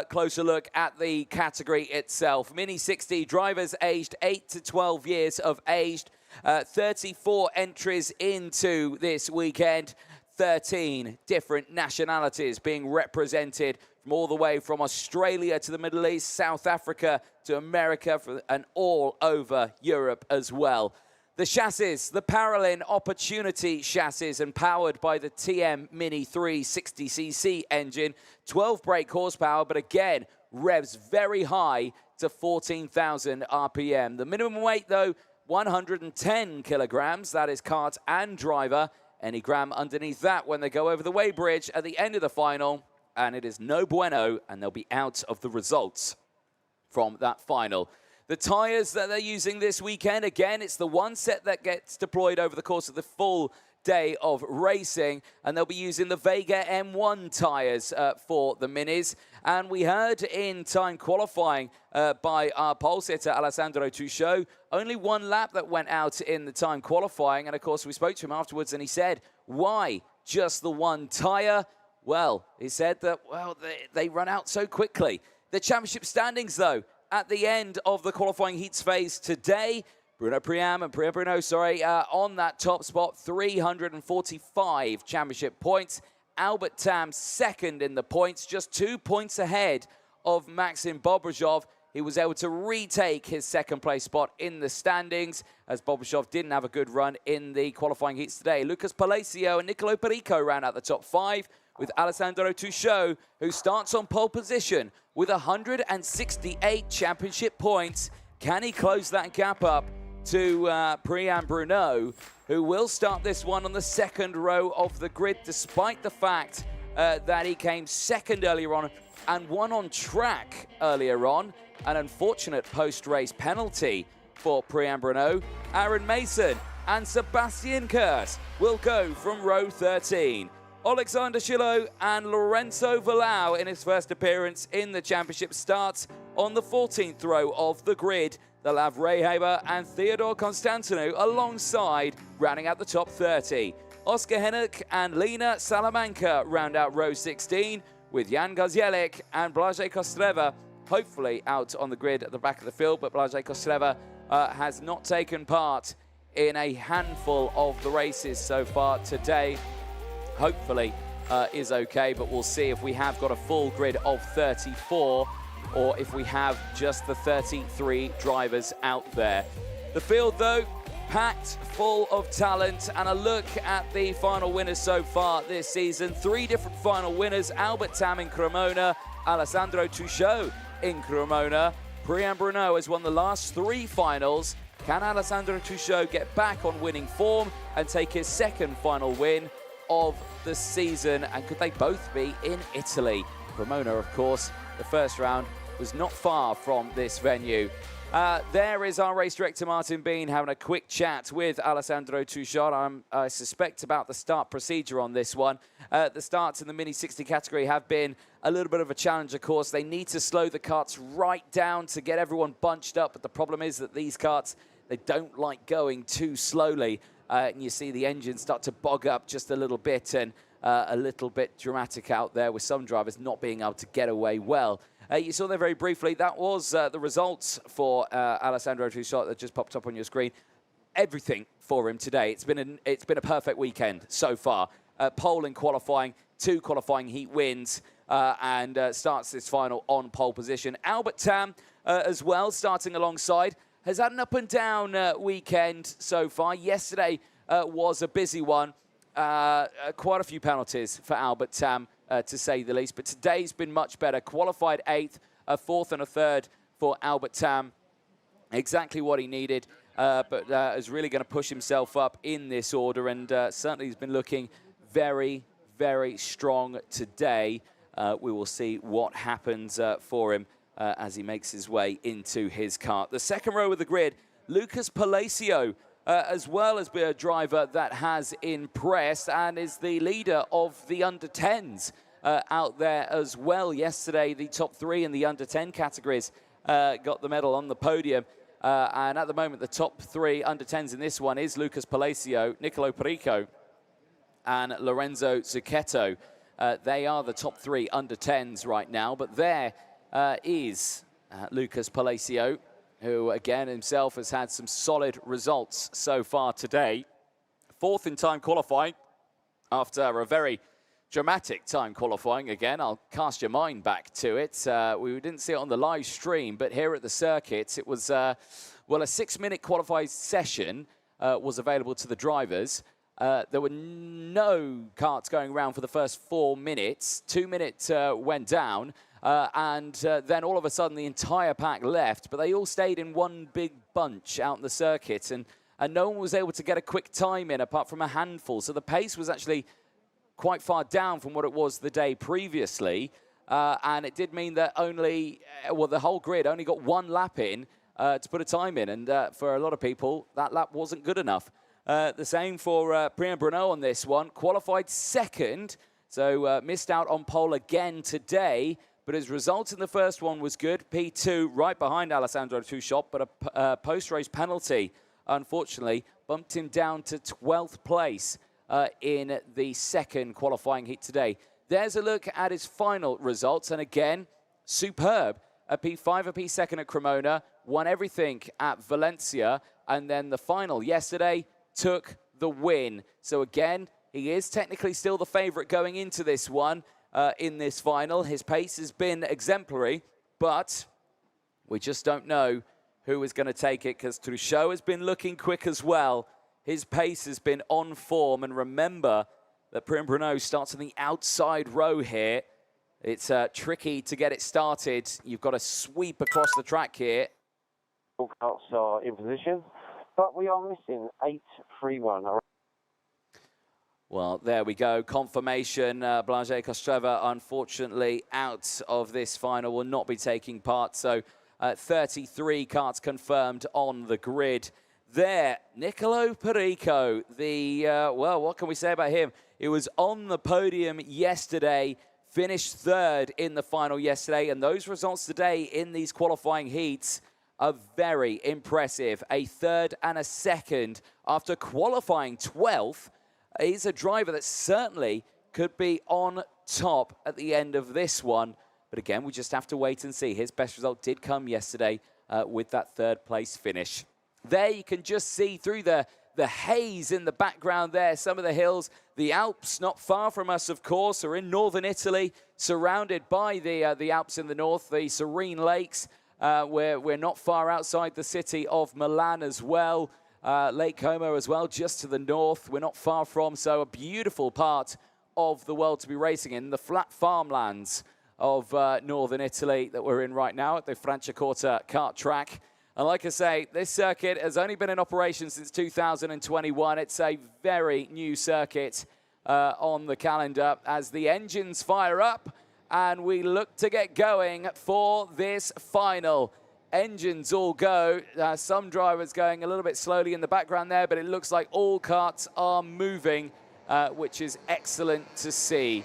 closer look at the category itself. Mini 60 drivers aged 8 to 12 years of age. 34 entries into this weekend. 13 different nationalities being represented from all the way from Australia to the Middle East, South Africa to America, and all over Europe as well. The chassis, the Paralin Opportunity chassis, and powered by the TM Mini 360cc engine, 12 brake horsepower, but again, revs very high to 14,000 RPM. The minimum weight, though, 110 kilograms. That is kart and driver. Any gram underneath that when they go over the weighbridge at the end of the final, and it is no bueno, and they'll be out of the results from that final. The tyres that they're using this weekend, again, it's the one set that gets deployed over the course of the full day of racing, and they'll be using the Vega M1 tyres for the minis. And we heard in time qualifying by our pole sitter, Alessandro Tuchot, only one lap that went out in the time qualifying. And of course, we spoke to him afterwards, and he said, why just the one tyre? Well, he said that, well, they run out so quickly. The championship standings, though, at the end of the qualifying heats phase today, Bruno Priam and Priya Bruno, on that top spot, 345 championship points. Albert Tam second in the points, just 2 points ahead of Maxim Bobrikov. He was able to retake his second place spot in the standings, as Bobrikov didn't have a good run in the qualifying heats today. Lucas Palacio and Nicolo Perico round out the top 5, with Alessandro Tuchot, who starts on pole position with 168 championship points. Can he close that gap up to Priam Bruno, who will start this one on the second row of the grid, despite the fact that he came second earlier on and won on track earlier on. An unfortunate post-race penalty for Priam Bruno. Aaron Mason and Sebastian Kurz will go from row 13. Alexander Shillo and Lorenzo Valao in his first appearance in the championship starts on the 14th row of the grid. They'll have Ray Haber and Theodore Constantinou alongside, rounding out the top 30. Oscar Hennick and Lena Salamanca round out row 16, with Jan Gazielik and Blажej Kostreva hopefully out on the grid at the back of the field, but Blажej Kostreva has not taken part in a handful of the races so far today. Hopefully is okay, but we'll see if we have got a full grid of 34 or if we have just the 33 drivers out there. The field, though, packed full of talent, and a look at the final winners so far this season. 3 different final winners: Albert Tam in Cremona, Alessandro Tuchot in Cremona. Priam Bruno has won the last 3 finals. Can Alessandro Tuchot get back on winning form and take his second final win of the season? And could they both be in Italy? Cremona, of course, the first round was not far from this venue. There is our race director, Martin Bean, having a quick chat with Alessandro Tuchot. I suspect about the start procedure on this one. The starts in the Mini 60 category have been a little bit of a challenge, of course. They need to slow the karts right down to get everyone bunched up, but the problem is that these karts, they don't like going too slowly. And you see the engine start to bog up just a little bit, and a little bit dramatic out there with some drivers not being able to get away well. You saw there very briefly, that was the results for Alessandro Tuchot that just popped up on your screen. Everything for him today. It's been a perfect weekend so far. Pole in qualifying, 2 qualifying heat wins, and starts this final on pole position. Albert Tam as well, starting alongside, has had an up and down weekend so far. Yesterday was a busy one. Quite a few penalties for Albert Tam, to say the least, but today's been much better. Qualified 8th, a 4th and a 3rd for Albert Tam. Exactly what he needed, but is really going to push himself up in this order, and certainly he's been looking very, very strong today. We will see what happens for him as he makes his way into his kart. The second row of the grid, Lucas Palacio, as well as be a driver that has impressed and is the leader of the under-10s out there as well. Yesterday, the top 3 in the under-10 categories got the medal on the podium. And at the moment, the top 3 under-10s in this one is Lucas Palacio, Nicolo Perico, and Lorenzo Zucchetto. They are the top 3 under-10s right now, but there is Lucas Palacio, who again himself has had some solid results so far today. 4th in time qualifying after a very dramatic time qualifying. Again, I'll cast your mind back to it. We didn't see it on the live stream, but here at the circuit, it was, well, a 6-minute qualified session was available to the drivers. There were no karts going around for the first 4 minutes. 2 minutes went down, and then all of a sudden the entire pack left, but they all stayed in one big bunch out in the circuit, and no one was able to get a quick time in apart from a handful. So the pace was actually quite far down from what it was the day previously, and it did mean that the whole grid only got one lap in to put a time in, and for a lot of people, that lap wasn't good enough. The same for Priyan Bruno on this one. Qualified second, so missed out on pole again today, but his result in the first one was good. P2 right behind Alessandro Tuchop, but a post-race penalty, unfortunately, bumped him down to 12th place in the second qualifying heat today. There's a look at his final results, and again, superb. A P5, a P2 at Cremona, won everything at Valencia, and then the final yesterday took the win. So again, he is technically still the favourite going into this one, in this final. His pace has been exemplary, but we just don't know who is going to take it, because Truchot has been looking quick as well. His pace has been on form, and remember that Priyan Bruno starts on the outside row here. It's tricky to get it started. You've got to sweep across the track here. All karts are in position, but we are missing 8-3-1. Well, there we go. Confirmation. Blaže Kostreva, unfortunately, out of this final, will not be taking part. So 33 karts confirmed on the grid. There, Nicolo Perico, well, what can we say about him? He was on the podium yesterday, finished third in the final yesterday, and those results today in these qualifying heats are very impressive. A third and a second after qualifying 12th. He's a driver that certainly could be on top at the end of this one. But again, we just have to wait and see. His best result did come yesterday with that third place finish. There you can just see through the haze in the background there, some of the hills. The Alps, not far from us, of course, are in northern Italy, surrounded by the Alps in the north, the serene lakes. We're not far outside the city of Milan as well. Lake Como as well, just to the north. We're not far from, so a beautiful part of the world to be racing in, the flat farmlands of northern Italy that we're in right now at the Franciacorta Kart Track. And like I say, this circuit has only been in operation since 2021. It's a very new circuit on the calendar as the engines fire up and we look to get going for this final. Engines all go. Some drivers going a little bit slowly in the background there, but it looks like all karts are moving, which is excellent to see.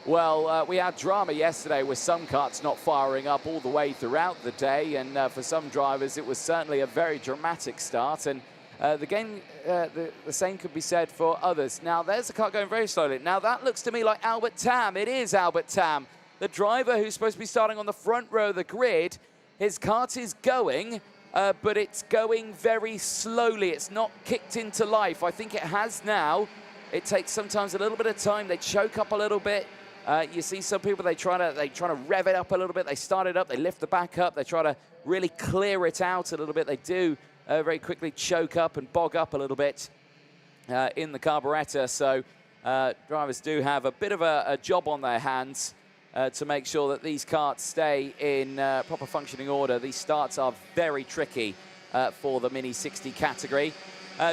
Well, we had drama yesterday with some karts not firing up all the way throughout the day, and for some drivers it was certainly a very dramatic start, and the same could be said for others. Now there's a kart going very slowly. Now that looks to me like Albert Tam. It is Albert Tam, the driver who's supposed to be starting on the front row of the grid. His kart is going, but it's going very slowly. It's not kicked into life. I think it has now. It takes sometimes a little bit of time. They choke up a little bit. You see some people, they try to rev it up a little bit. They start it up, they lift the back up, they try to really clear it out a little bit. They do very quickly choke up and bog up a little bit in the carburetor. So drivers do have a bit of a job on their hands to make sure that these karts stay in proper functioning order. These starts are very tricky for the Mini 60 category.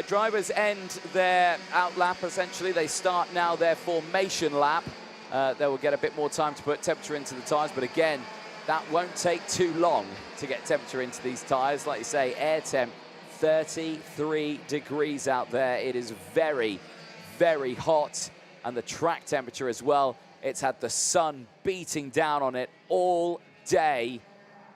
Drivers end their out lap, essentially. They start now their formation lap. They will get a bit more time to put temperature into the tyres, but again, that won't take too long to get temperature into these tyres. Like you say, air temp, 33 degrees out there. It is very, very hot, and the track temperature as well. It's had the sun beating down on it all day.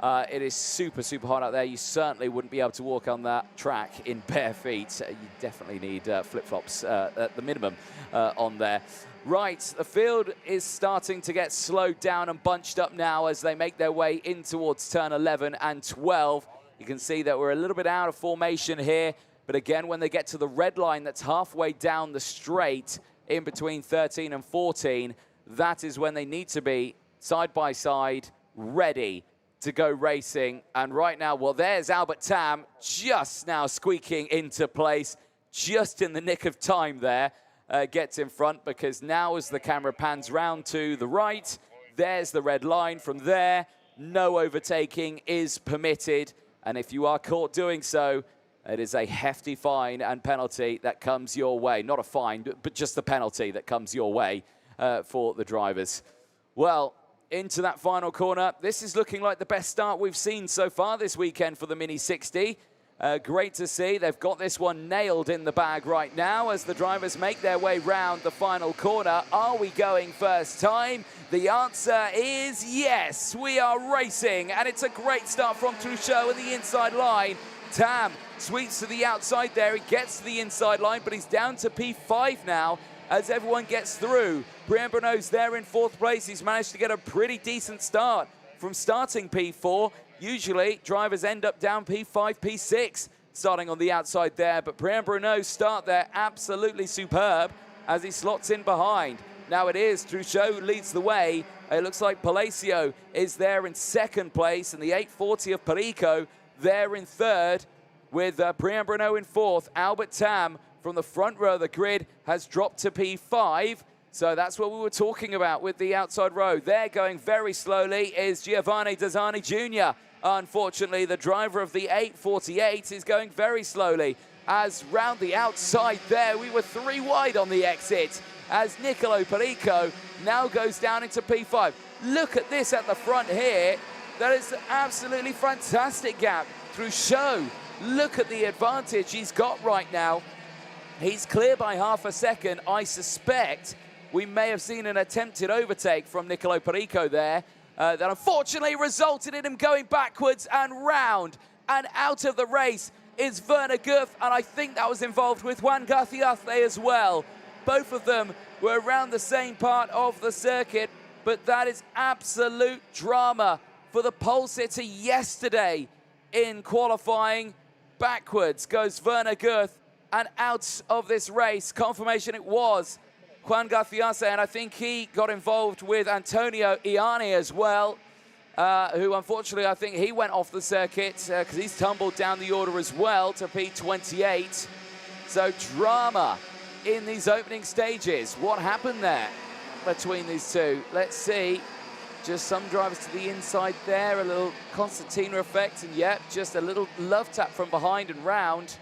It is super, super hot out there. You certainly wouldn't be able to walk on that track in bare feet. You definitely need flip-flops at the minimum on there. Right, the field is starting to get slowed down and bunched up now as they make their way in towards turn 11 and 12. You can see that we're a little bit out of formation here, but again, when they get to the red line that's halfway down the straight in between 13 and 14, that is when they need to be side by side, ready to go racing. And right now, well, there's Albert Tam just now squeaking into place, just in the nick of time there, gets in front, because now as the camera pans round to the right, there's the red line. From there, no overtaking is permitted. And if you are caught doing so, it is a hefty fine and penalty that comes your way. Not a fine, but just the penalty that comes your way for the drivers. Well, into that final corner. This is looking like the best start we've seen so far this weekend for the Mini 60. Great to see. They've got this one nailed in the bag right now as the drivers make their way round the final corner. Are we going first time? The answer is yes. We are racing, and it's a great start from Truchot at the inside line. Tam sweeps to the outside there. He gets to the inside line, but he's down to P5 now as everyone gets through. Brian Bruneau's there in 4th place. He's managed to get a pretty decent start from starting P4. Usually, drivers end up down P5, P6, starting on the outside there. But Brian Bruneau's start there, absolutely superb as he slots in behind. Now it is Truchot who leads the way. It looks like Palacio is there in 2nd place, and the 840 of Perico there in 3rd, with Brian Bruneau in 4th. Albert Tam from the front row of the grid has dropped to P5. So that's what we were talking about with the outside row. There, going very slowly, is Giovanni Dazzani Jr. Unfortunately, the driver of the 848 is going very slowly, as round the outside there, we were 3 wide on the exit, as Nicolo Perico now goes down into P5. Look at this at the front here. That is an absolutely fantastic gap. Truchot, look at the advantage he's got right now. He's clear by half a second. I suspect we may have seen an attempted overtake from Nicolo Perico there that unfortunately resulted in him going backwards and round. And out of the race is Werner Guth, and I think that was involved with Juan Garciaste as well. Both of them were around the same part of the circuit, but that is absolute drama for the pole sitter yesterday in qualifying. Backwards goes Werner Guth, and out of this race, confirmation it was Juan Garciaste, and I think he got involved with Antonio Ianni as well, who unfortunately I think he went off the circuit because he's tumbled down the order as well to P28. So drama in these opening stages. What happened there between these two? Let's see. Just some drivers to the inside there, a little Constantina effect, and yep, just a little love tap from behind and round.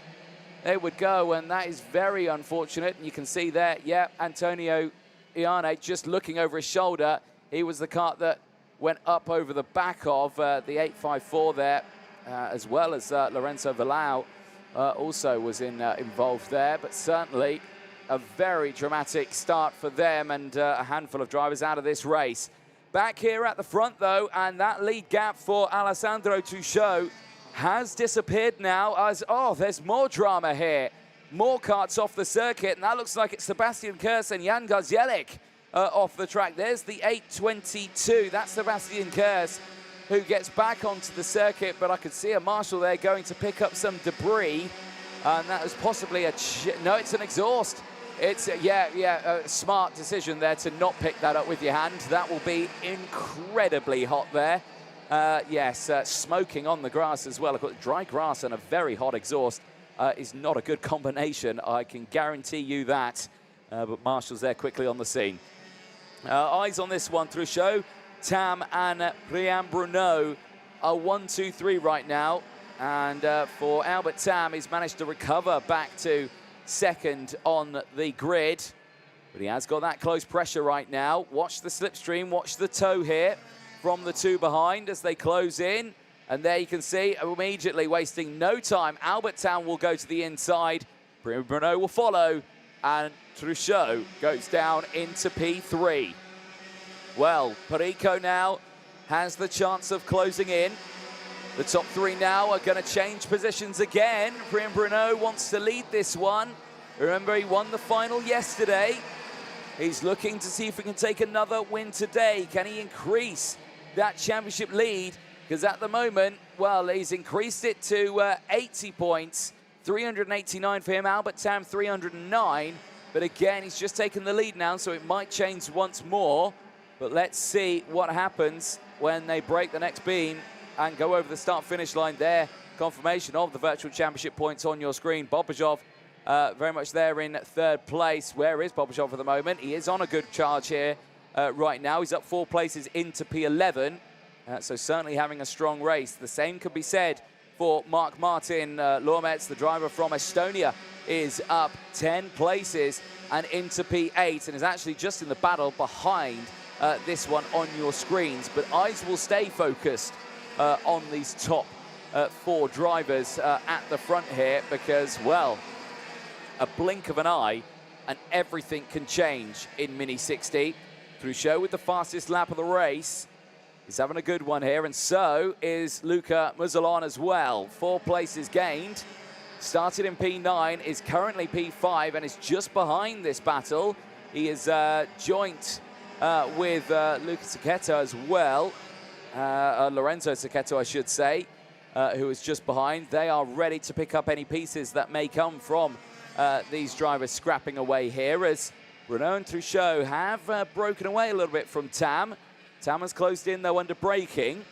They would go, and that is very unfortunate. And you can see there, yeah, Antonio Ianni just looking over his shoulder. He was the kart that went up over the back of the 854 there, as well as Lorenzo Villau also was involved there. But certainly a very dramatic start for them, and a handful of drivers out of this race. Back here at the front, though, and that lead gap for Alessandro Truchot has disappeared now as, oh, there's more drama here. More karts off the circuit, and that looks like it's Sebastian Kurz and Jan Gardzielik off the track. There's the 822. That's Sebastian Kurz who gets back onto the circuit, but I could see a marshal there going to pick up some debris, and that was possibly no, it's an exhaust. It's, a smart decision there to not pick that up with your hand. That will be incredibly hot there. Yes, smoking on the grass as well. Dry grass and a very hot exhaust is not a good combination, I can guarantee you that. But Marshall's there quickly on the scene. Eyes on this one, Truchot, Tam and Brian Bruneau are 1-2-3 right now. And for Albert Tam, he's managed to recover back to 2nd on the grid. But he has got that close pressure right now. Watch the slipstream, watch the toe here from the 2 behind as they close in. And there you can see, immediately wasting no time, Albert Tam will go to the inside. Bruno will follow, and Truchot goes down into P3. Well, Perico now has the chance of closing in. The top 3 now are going to change positions again. Brian Bruneau wants to lead this one. Remember, he won the final yesterday. He's looking to see if he can take another win today. Can he increase that championship lead? Because at the moment, well, he's increased it to 80 points. 389 for him, Albert Tam 309. But again, he's just taken the lead now, so it might change once more. But let's see what happens when they break the next beam and go over the start-finish line there. Confirmation of the virtual championship points on your screen. Bobajov very much there in third place. Where is Bobrojov at the moment? He is on a good charge here right now. He's up 4 places into P11, so certainly having a strong race. The same could be said for Mark Martin Lormetz, the driver from Estonia, is up 10 places and into P8 and is actually just in the battle behind this one on your screens. But eyes will stay focused on these top 4 drivers at the front here because, well, a blink of an eye and everything can change in Mini 60. Truchot with the fastest lap of the race. He's having a good one here, and so is Luca Muzzolon as well. 4 places gained. Started in P9, is currently P5, and is just behind this battle. He is joint with Luca Sacchetto as well. Lorenzo Sacchetto, I should say, who is just behind. They are ready to pick up any pieces that may come from these drivers scrapping away here, as Renault and Truchot have broken away a little bit from Tam. Tam has closed in, though, under braking.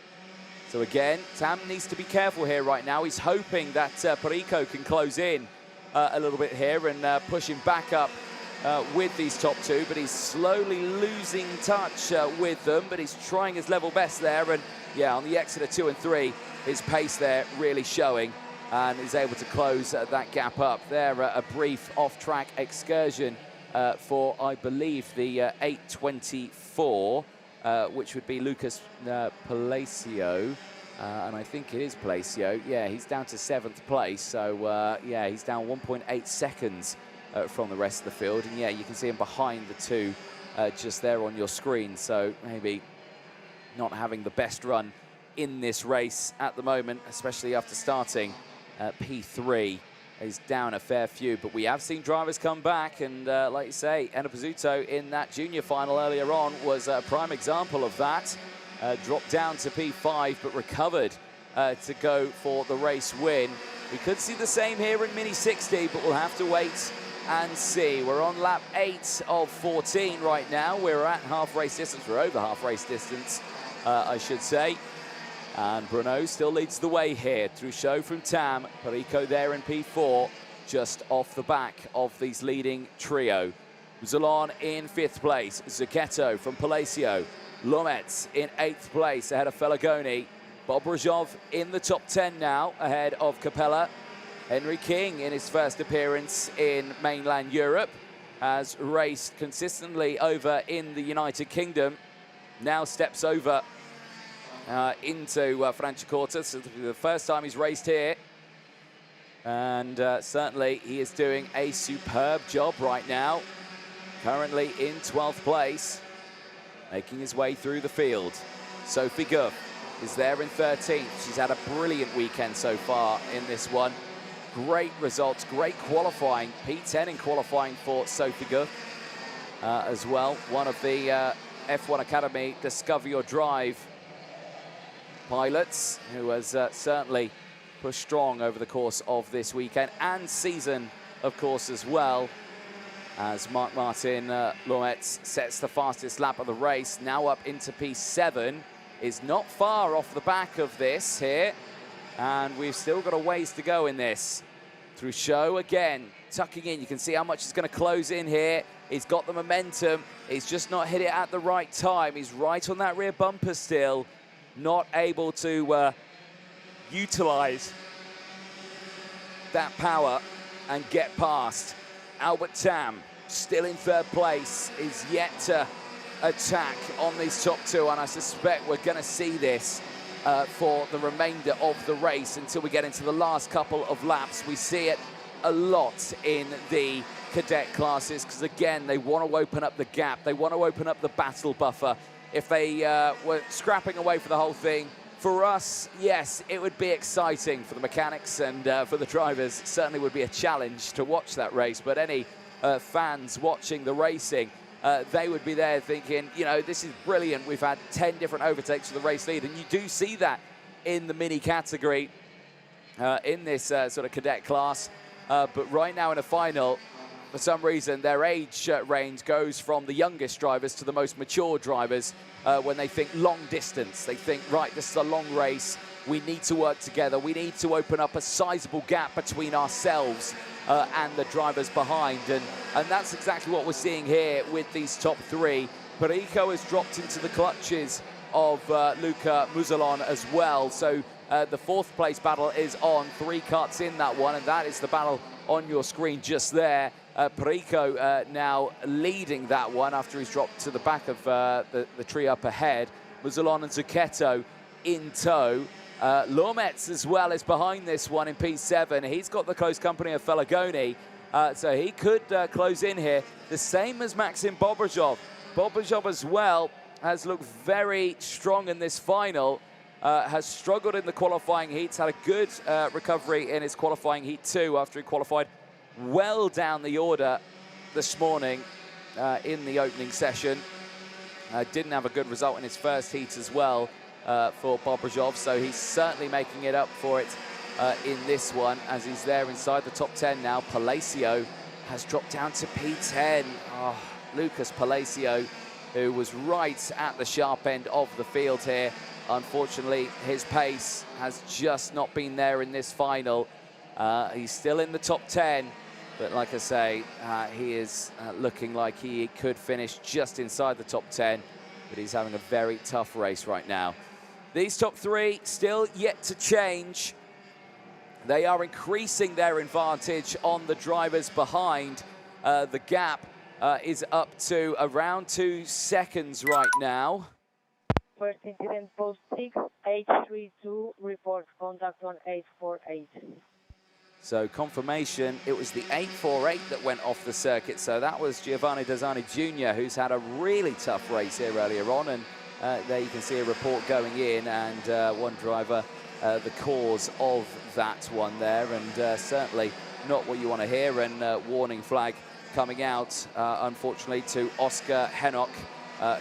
So again, Tam needs to be careful here right now. He's hoping that Perico can close in a little bit here and push him back up with these top 2, but he's slowly losing touch with them, but he's trying his level best there. And yeah, on the exit of 2 and 3, his pace there really showing, and is able to close that gap up there. A brief off-track excursion for, I believe, the 8:24. Which would be Lucas Palacio, and I think it is Palacio. Yeah, he's down to 7th place, so yeah, he's down 1.8 seconds from the rest of the field, and yeah, you can see him behind the 2 just there on your screen, so maybe not having the best run in this race at the moment, especially after starting P3. He's down a fair few, but we have seen drivers come back, and like you say, Enea Pizzuto in that junior final earlier on was a prime example of that. Dropped down to P5, but recovered to go for the race win. We could see the same here in Mini 60, but we'll have to wait and see. We're on lap 8 of 14 right now. We're at half race distance. We're over half race distance, I should say. And Bruno still leads the way here. Truchot from Tam, Perico there in P4, just off the back of these leading trio. Muzzolon in 5th place, Sacchetto from Palacio, Lormetz in 8th place ahead of Felagoni, Bobrojov in the top 10 now ahead of Capella. Henry King in his first appearance in mainland Europe has raced consistently over in the United Kingdom, now steps over into Franciacorta. So the first time he's raced here, and certainly he is doing a superb job right now. Currently in 12th place, making his way through the field. Sophie Gough is there in 13th. She's had a brilliant weekend so far in this one. Great results, great qualifying. P10 in qualifying for Sophie Gough as well. One of the F1 Academy Discover Your Drive pilots, who has certainly pushed strong over the course of this weekend and season, of course, as well, as Mark Martin Lormetz sets the fastest lap of the race, now up into P7, is not far off the back of this here, and we've still got a ways to go in this. Truchot again, tucking in. You can see how much he's going to close in here. He's got the momentum. He's just not hit it at the right time. He's right on that rear bumper still, not able to utilize that power and get past. Albert Tam, still in 3rd place, is yet to attack on these top 2, and I suspect we're going to see this for the remainder of the race until we get into the last couple of laps. We see it a lot in the cadet classes because, again, they want to open up the gap. They want to open up the battle buffer. If they were scrapping away for the whole thing, for us, yes, it would be exciting. For the mechanics and for the drivers, certainly would be a challenge to watch that race. But any fans watching the racing, they would be there thinking, you know, this is brilliant. We've had 10 different overtakes for the race lead, and you do see that in the mini category in this sort of cadet class. But right now in a final, for some reason, their age range goes from the youngest drivers to the most mature drivers when they think long distance. They think, right, this is a long race. We need to work together. We need to open up a sizable gap between ourselves and the drivers behind. And that's exactly what we're seeing here with these top three. Perico has dropped into the clutches of Luca Muzzolon as well. So the fourth place battle is on. 3 cuts in that one, and that is the battle on your screen just there. Perico now leading that one after he's dropped to the back of the tree up ahead. Muzzolon and Zucchetto in tow. Lormetz as well is behind this one in P7. He's got the close company of Felagoni, so he could close in here. The same as Maxim Bobrajov. Bobrajov as well has looked very strong in this final, has struggled in the qualifying heats, had a good recovery in his qualifying heat too after he qualified well down the order this morning in the opening session. Didn't have a good result in his first heat as well for Bobrajov, so he's certainly making it up for it in this one as he's there inside the top 10 now. Palacio has dropped down to P10. Oh, Lucas Palacio, who was right at the sharp end of the field here. Unfortunately, his pace has just not been there in this final. He's still in the top 10, but like I say, he is looking like he could finish just inside the top 10, but he's having a very tough race right now. These top three still yet to change. They are increasing their advantage on the drivers behind. The gap is up to around 2 seconds right now. First incident post 6, H32, report contact on 848. So confirmation, it was the 848 that went off the circuit. So that was Giovanni Dazzani Jr., who's had a really tough race here earlier on. And there you can see a report going in, and one driver, the cause of that one there. And certainly not what you want to hear. And warning flag coming out, unfortunately, to Oscar Hennock,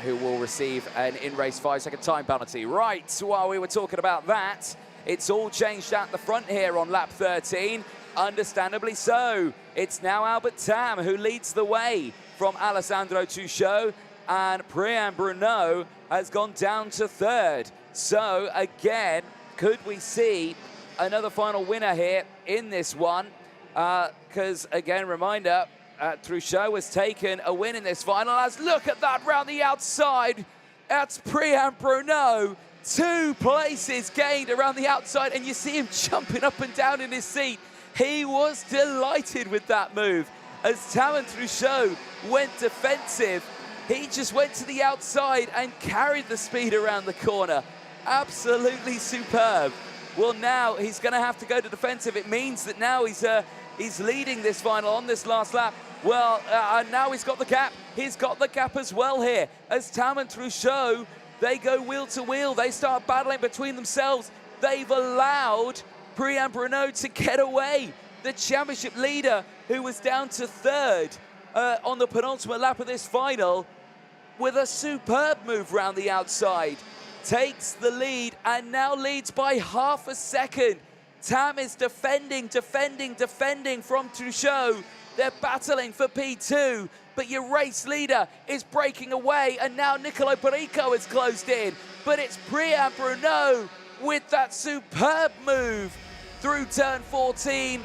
who will receive an in-race 5-second time penalty. Right, while we were talking about that, it's all changed at the front here on lap 13. Understandably so. It's now Albert Tam who leads the way from Alessandro Truchot, and Priyan Bruno has gone down to 3rd. So again, could we see another final winner here in this one? Because again, reminder, Truchot has taken a win in this final. As look at that round the outside. That's Priyan Bruno. 2 places gained around the outside, and you see him jumping up and down in his seat. He was delighted with that move. As Taman Truchot went defensive, he just went to the outside and carried the speed around the corner. Absolutely superb. Well, now he's going to have to go to defensive. It means that now he's leading this final on this last lap. Well, now he's got the gap. He's got the gap as well here. As Tam and Truchot, they go wheel to wheel. They start battling between themselves. They've allowed Priyan Bruno to get away. The championship leader, who was down to 3rd on the penultimate lap of this final, with a superb move round the outside, takes the lead and now leads by half a second. Tam is defending from Truchot. They're battling for P2, but your race leader is breaking away, and now Nicolo Perico has closed in. But it's Priyan Bruno with that superb move through turn 14.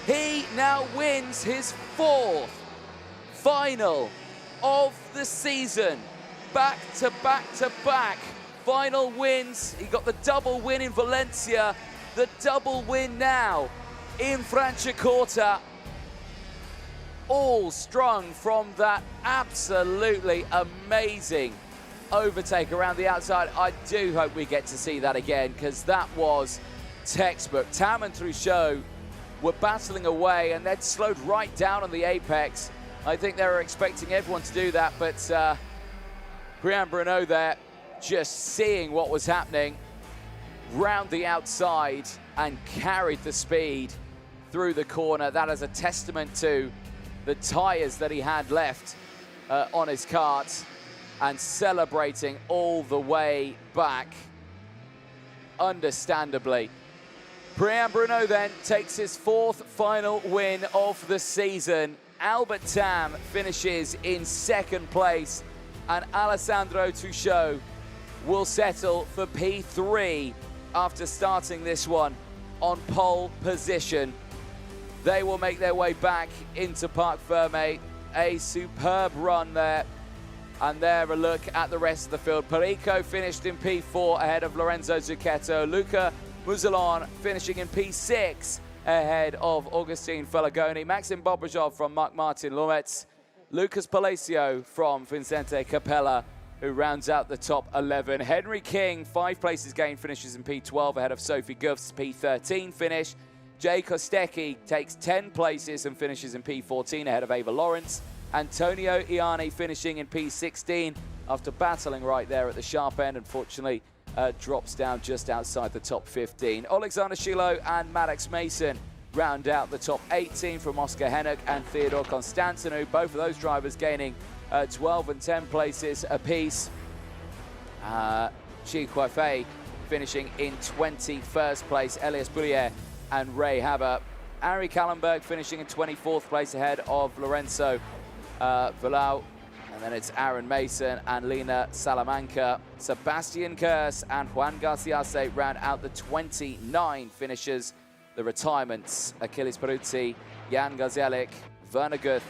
He now wins his 4th final of the season. Back to back final wins. He got the double win in Valencia, the double win now in Franciacorta. All strung from that absolutely amazing overtake around the outside. I do hope we get to see that again, because that was textbook. Tam and Truchot were battling away, and they'd slowed right down on the apex. I think they were expecting everyone to do that, but Priyan Bruno there, just seeing what was happening round the outside and carried the speed through the corner. That is a testament to the tyres that he had left on his kart, and celebrating all the way back, understandably. Priyan Bruno then takes his 4th final win of the season. Albert Tam finishes in 2nd place, and Alessandro Truchot will settle for P3 after starting this one on pole position. They will make their way back into Parc Fermé. A superb run there. And there a look at the rest of the field. Perico finished in P4 ahead of Lorenzo Zucchetto. Luca Muzzolon finishing in P6 ahead of Augustine Felagoni. Maxim Bobrajov from Marc Martin Lometz. Lucas Palacio from Vincente Capella, who rounds out the top 11. Henry King, 5 places gained, finishes in P12 ahead of Sophie Guff's P13 finish. Jay Kostecki takes 10 places and finishes in P14 ahead of Ava Lawrence. Antonio Iani finishing in P16 after battling right there at the sharp end. Unfortunately, drops down just outside the top 15. Alexander Shilo and Maddox Mason round out the top 18 from Oscar Hennock and Theodore Constantinou. Both of those drivers gaining 12 and 10 places apiece. Chi Kuai finishing in 21st place. Elias Boulier and Ray Haber. Ari Kallenberg finishing in 24th place ahead of Lorenzo Villau. And then it's Aaron Mason and Lena Salamanca. Sebastian Kurz and Juan Garciase round out the 29 finishers. The retirements: Achilles Peruzzi, Jan Gazielik, Werner Guth,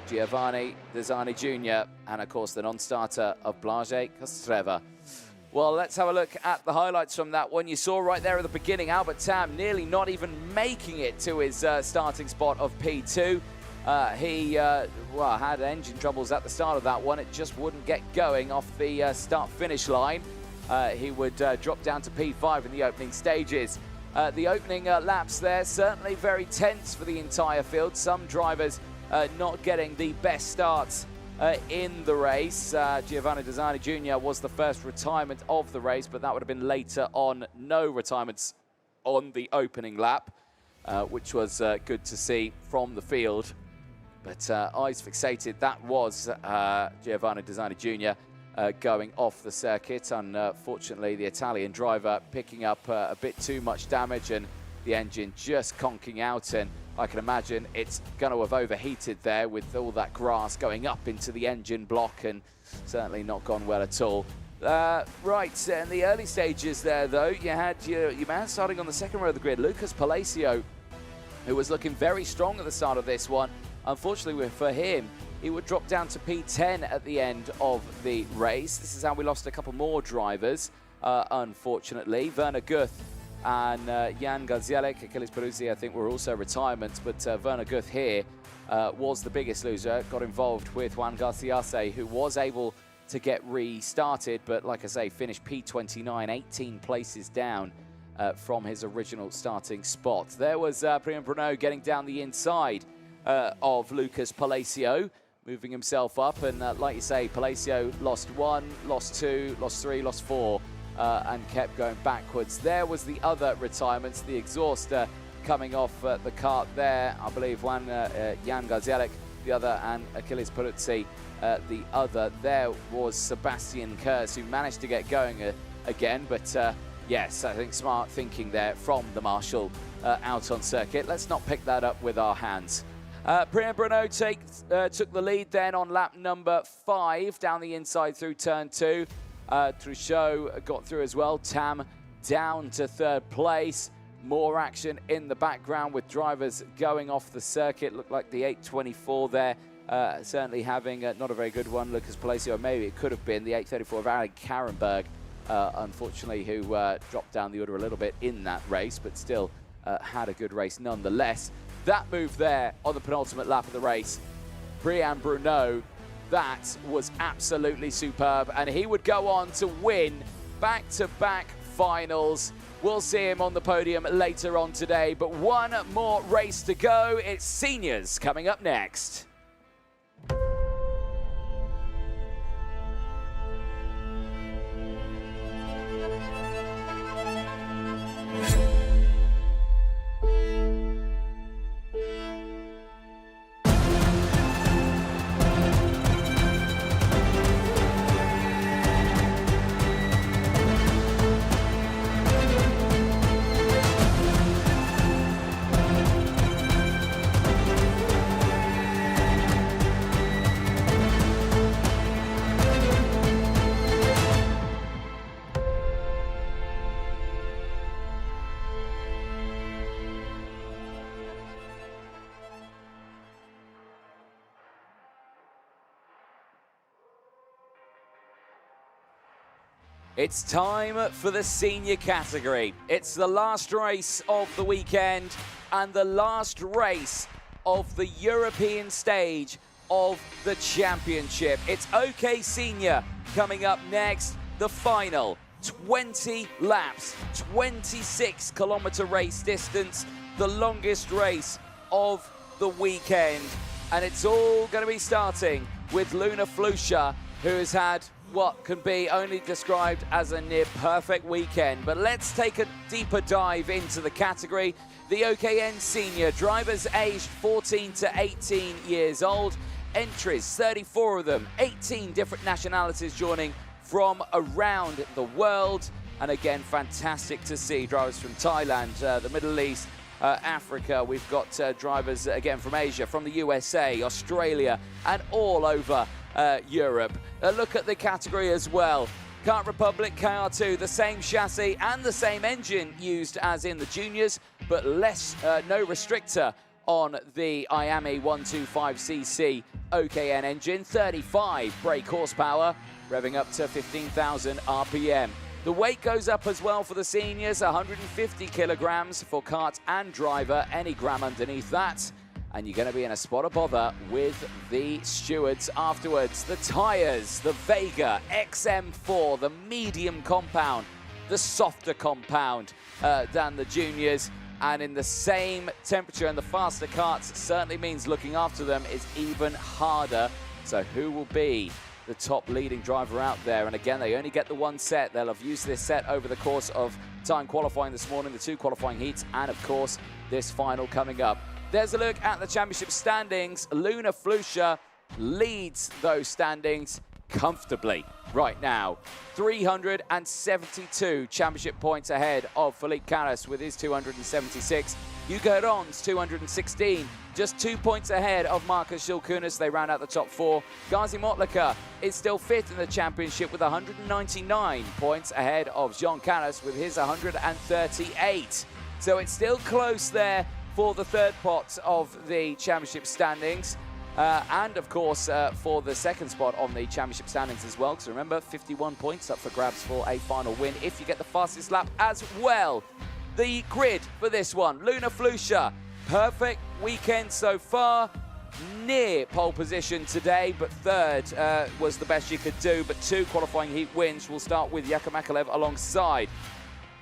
Giovanni Desani Jr., and of course the non-starter of Blaže Kostreva. Well, let's have a look at the highlights from that one. You saw right there at the beginning, Albert Tam nearly not even making it to his starting spot of P2. He had engine troubles at the start of that one. It just wouldn't get going off the start-finish line. He would drop down to P5 in the opening stages. The opening laps there, certainly very tense for the entire field. Some drivers not getting the best starts in the race. Giovanni Desani Jr. was the first retirement of the race, but that would have been later on. No retirements on the opening lap, which was good to see from the field. But eyes fixated, that was Giovanni Desani Jr. Going off the circuit. Unfortunately, the Italian driver picking up a bit too much damage and the engine just conking out, and I can imagine it's going to have overheated there with all that grass going up into the engine block, and certainly not gone well at all. Right, in the early stages there, though, you had your man starting on the second row of the grid, Lucas Palacio, who was looking very strong at the start of this one. Unfortunately for him, he would drop down to P10 at the end of the race. This is how we lost a couple more drivers, unfortunately. Werner Guth and Jan Gazielik, Achilles Peruzzi, I think, were also retirements, but Werner Guth here was the biggest loser. Got involved with Juan Garciase, who was able to get restarted, but like I say, finished P29, 18 places down from his original starting spot. There was Priam Bruno getting down the inside of Lucas Palacio, moving himself up, and like you say, Palacio lost 1, lost 2, lost 3, lost 4, and kept going backwards. There was the other retirements, the exhauster coming off the kart there. I believe one, Jan Gazielik, the other, and Achilles Peruzzi, the other. There was Sebastian Kurz, who managed to get going again, but yes, I think smart thinking there from the marshal out on circuit. Let's not pick that up with our hands. Priam Bruno took the lead then on lap number 5 down the inside through turn 2. Truchot got through as well. Tam down to 3rd place. More action in the background with drivers going off the circuit. Looked like the 824 there, certainly having not a very good one. Lucas Palacio, maybe it could have been the 834 of Aaron Karenberg, unfortunately, who dropped down the order a little bit in that race, but still had a good race nonetheless. That move there on the penultimate lap of the race, Priam Bruno, that was absolutely superb, and he would go on to win back-to-back finals. We'll see him on the podium later on today, but one more race to go. It's seniors coming up next. It's time for the senior category. It's the last race of the weekend and the last race of the European stage of the championship. It's OK Senior coming up next, the final 20 laps, 26-kilometer race distance, the longest race of the weekend. And it's all going to be starting with Luna Flusha, who has had what can be only described as a near perfect weekend. But let's take a deeper dive into the category. The OKN Senior, drivers aged 14 to 18 years old, entries, 34 of them, 18 different nationalities joining from around the world. And again, fantastic to see drivers from Thailand, the Middle East, Africa. We've got drivers again from Asia, from the USA, Australia, and all over Europe. A look at the category as well. Kart Republic KR2, the same chassis and the same engine used as in the juniors, but less, no restrictor on the IAME 125cc OKN engine, 35 brake horsepower, revving up to 15,000 RPM. The weight goes up as well for the seniors, 150 kilograms for kart and driver, any gram underneath that. And you're going to be in a spot of bother with the stewards afterwards. The tyres, the Vega XM4, the medium compound, the softer compound than the juniors. And in the same temperature and the faster karts certainly means looking after them is even harder. So who will be the top leading driver out there? And again, they only get the one set. They'll have used this set over the course of time qualifying this morning, the 2 qualifying heats, and of course, this final coming up. There's a look at the championship standings. Luna Flusha leads those standings comfortably right now. 372 championship points ahead of Felipe Caras with his 276. Hugo Hedon's 216, just 2 points ahead of Marcus Schilkunis. They round out the top 4. Gazi Motlaka is still 5th in the championship with 199 points ahead of Jean Caras with his 138. So it's still close there for the third pot of the championship standings. And of course for the second spot on the championship standings as well, because remember, 51 points up for grabs for a final win if you get the fastest lap as well. The grid for this one, Luna Flusha, perfect weekend so far, near pole position today, but third was the best you could do, but 2 qualifying heat wins. We'll start with Jakub Makalev alongside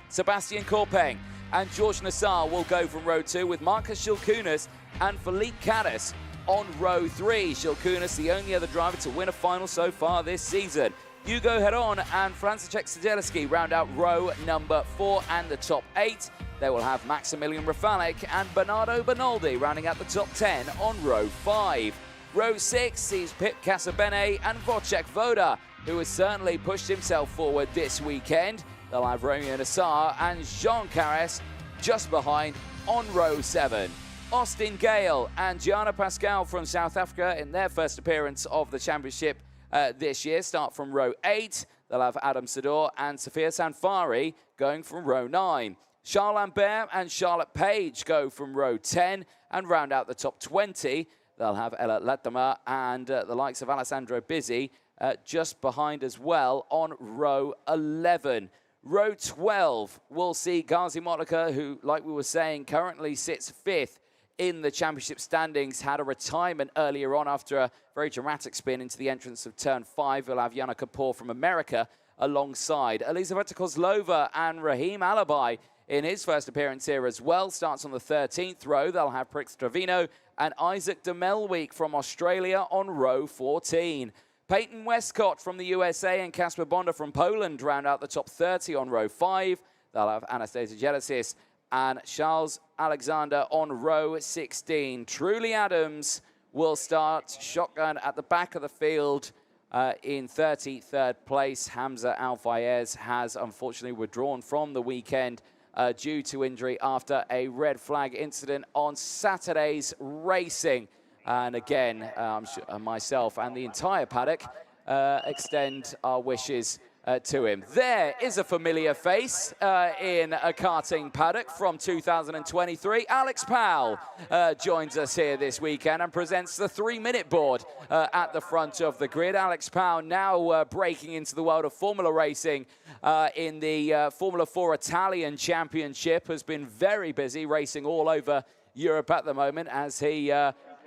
Sebastian Korpeng, and George Nassar will go from row 2 with Marcus Schilkunis and Felipe Caras on row 3. Schilkunis, the only other driver to win a final so far this season. Hugo Hedon and Franciszek Siedzielski round out row number 4 and the top 8. They will have Maximilian Rafalik and Bernardo Bernaldi rounding out the top 10 on row 5. Row 6 sees Pip Casabene and Wojciech Woda, who has certainly pushed himself forward this weekend. They'll have Romeo Nassar and Jean Caras just behind on row 7. Austin Gale and Gianna Pascal from South Africa in their first appearance of the championship this year start from row 8. They'll have Adam Sador and Sofia Sanfari going from row 9. Charles Lambert and Charlotte Page go from row 10 and round out the top 20. They'll have Ella Latama and the likes of Alessandro Bizzi just behind as well on row 11. Row 12 will see Gazi Motlaka, who, like we were saying, currently sits 5th in the championship standings, had a retirement earlier on after a very dramatic spin into the entrance of turn 5. We'll have Yana Kapoor from America alongside Elizaveta Kozlova and Rahim Alabai in his first appearance here as well. Starts on the 13th row. They'll have Prix Trevino and Isaac de Melweek from Australia on row 14. Peyton Westcott from the USA and Kasper Bonda from Poland round out the top 30 on row 5. They'll have Anastasia Gelisis and Charles Alexander on row 16. Truly Adams will start shotgun at the back of the field in 33rd place. Hamza Al-Fayez has unfortunately withdrawn from the weekend due to injury after a red flag incident on Saturday's racing. And again, myself and the entire paddock extend our wishes to him. There is a familiar face in a karting paddock from 2023. Alex Powell joins us here this weekend and presents the 3-minute board at the front of the grid. Alex Powell now breaking into the world of Formula racing in the Formula 4 Italian Championship. Has been very busy racing all over Europe at the moment as he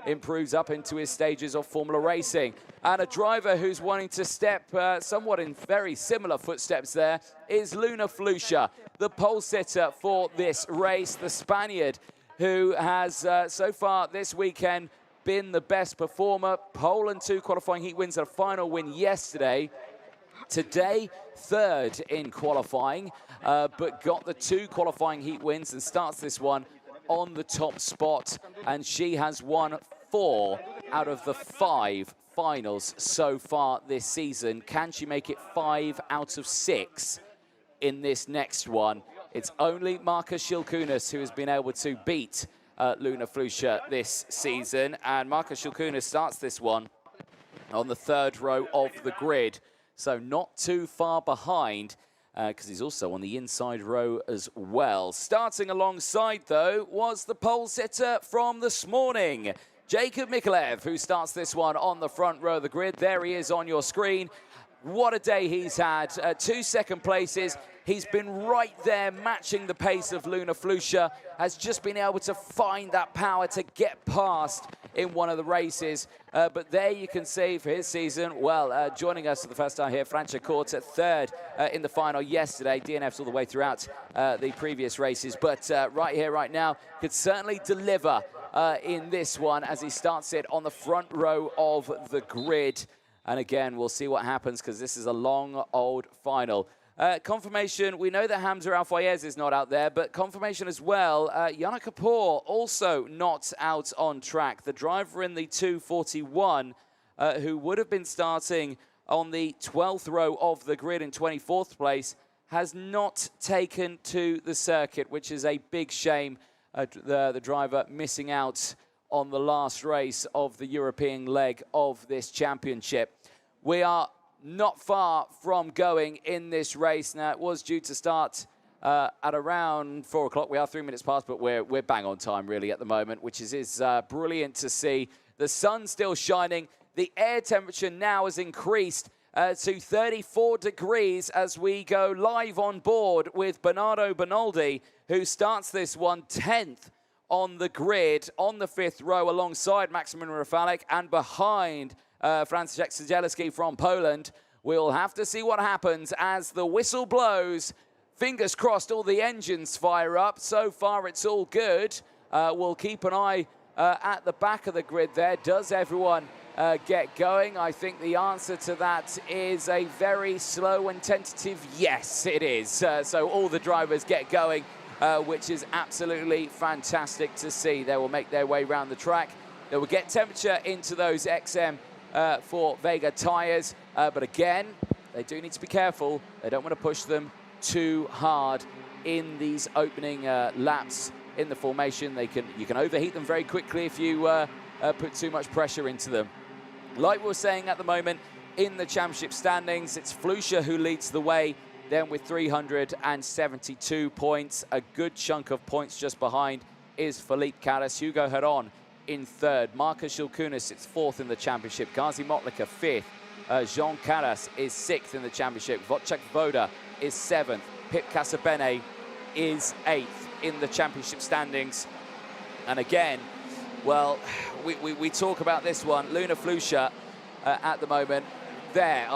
improves up into his stages of Formula racing. And a driver who's wanting to step somewhat in very similar footsteps there is Luna Flusha, the pole sitter for this race, the Spaniard who has so far this weekend been the best performer. Pole and 2 qualifying heat wins and a final win yesterday. Today, 3rd in qualifying, but got the 2 qualifying heat wins and starts this one on the top spot. And she has won 4 out of the 5 finals so far this season. Can she make it 5 out of 6 in this next one? It's only Marcus Shilkunas who has been able to beat Luna Flusha this season. And Marcus Shilkunas starts this one on the 3rd row of the grid. So not too far behind, because he's also on the inside row as well. Starting alongside, though, was the pole sitter from this morning, Jacob Mikolev, who starts this one on the front row of the grid. There he is on your screen. What a day he's had. 2 second places. He's been right there matching the pace of Luna Flusha. Has just been able to find that power to get past in one of the races. But there you can see for his season, well, joining us for the first time here, Franciacorta, 3rd in the final yesterday. DNFs all the way throughout the previous races. But right here, right now, could certainly deliver in this one as he starts it on the front row of the grid. And again, we'll see what happens because this is a long, old final. Confirmation, we know that Hamza Al-Fayez is not out there, but confirmation as well, Yana Kapoor also not out on track. The driver in the 241, who would have been starting on the 12th row of the grid in 24th place, has not taken to the circuit, which is a big shame. The driver missing out on the last race of the European leg of this championship. We are not far from going in this race. Now, it was due to start at around 4 o'clock. We are 3 minutes past, but we're bang on time, really, at the moment, which is brilliant to see. The sun's still shining. The air temperature now has increased to 34 degrees as we go live on board with Bernardo Bonaldi, who starts this one 10th on the grid, on the 5th row, alongside Maximin Rafalik and behind Franciszek Siedzielski from Poland. We'll have to see what happens as the whistle blows. Fingers crossed all the engines fire up. So far, it's all good. We'll keep an eye at the back of the grid there. Does everyone get going? I think the answer to that is a very slow and tentative yes, it is. So all the drivers get going, which is absolutely fantastic to see. They will make their way around the track. They will get temperature into those XM for Vega tyres. But again, they do need to be careful. They don't want to push them too hard in these opening laps in the formation. You can overheat them very quickly if you put too much pressure into them. Like we were saying at the moment, in the championship standings, it's Flusha who leads the way, then with 372 points. A good chunk of points just behind is Felipe Callas. Hugo Heron in 3rd. Marcus Shilkunas sits 4th in the championship. Gazi Motlika 5th. Jean Callas is 6th in the championship. Wojciech Woda is 7th. Pip Casabene is 8th in the championship standings. And again, well, we talk about this one. Luna Flusha at the moment. There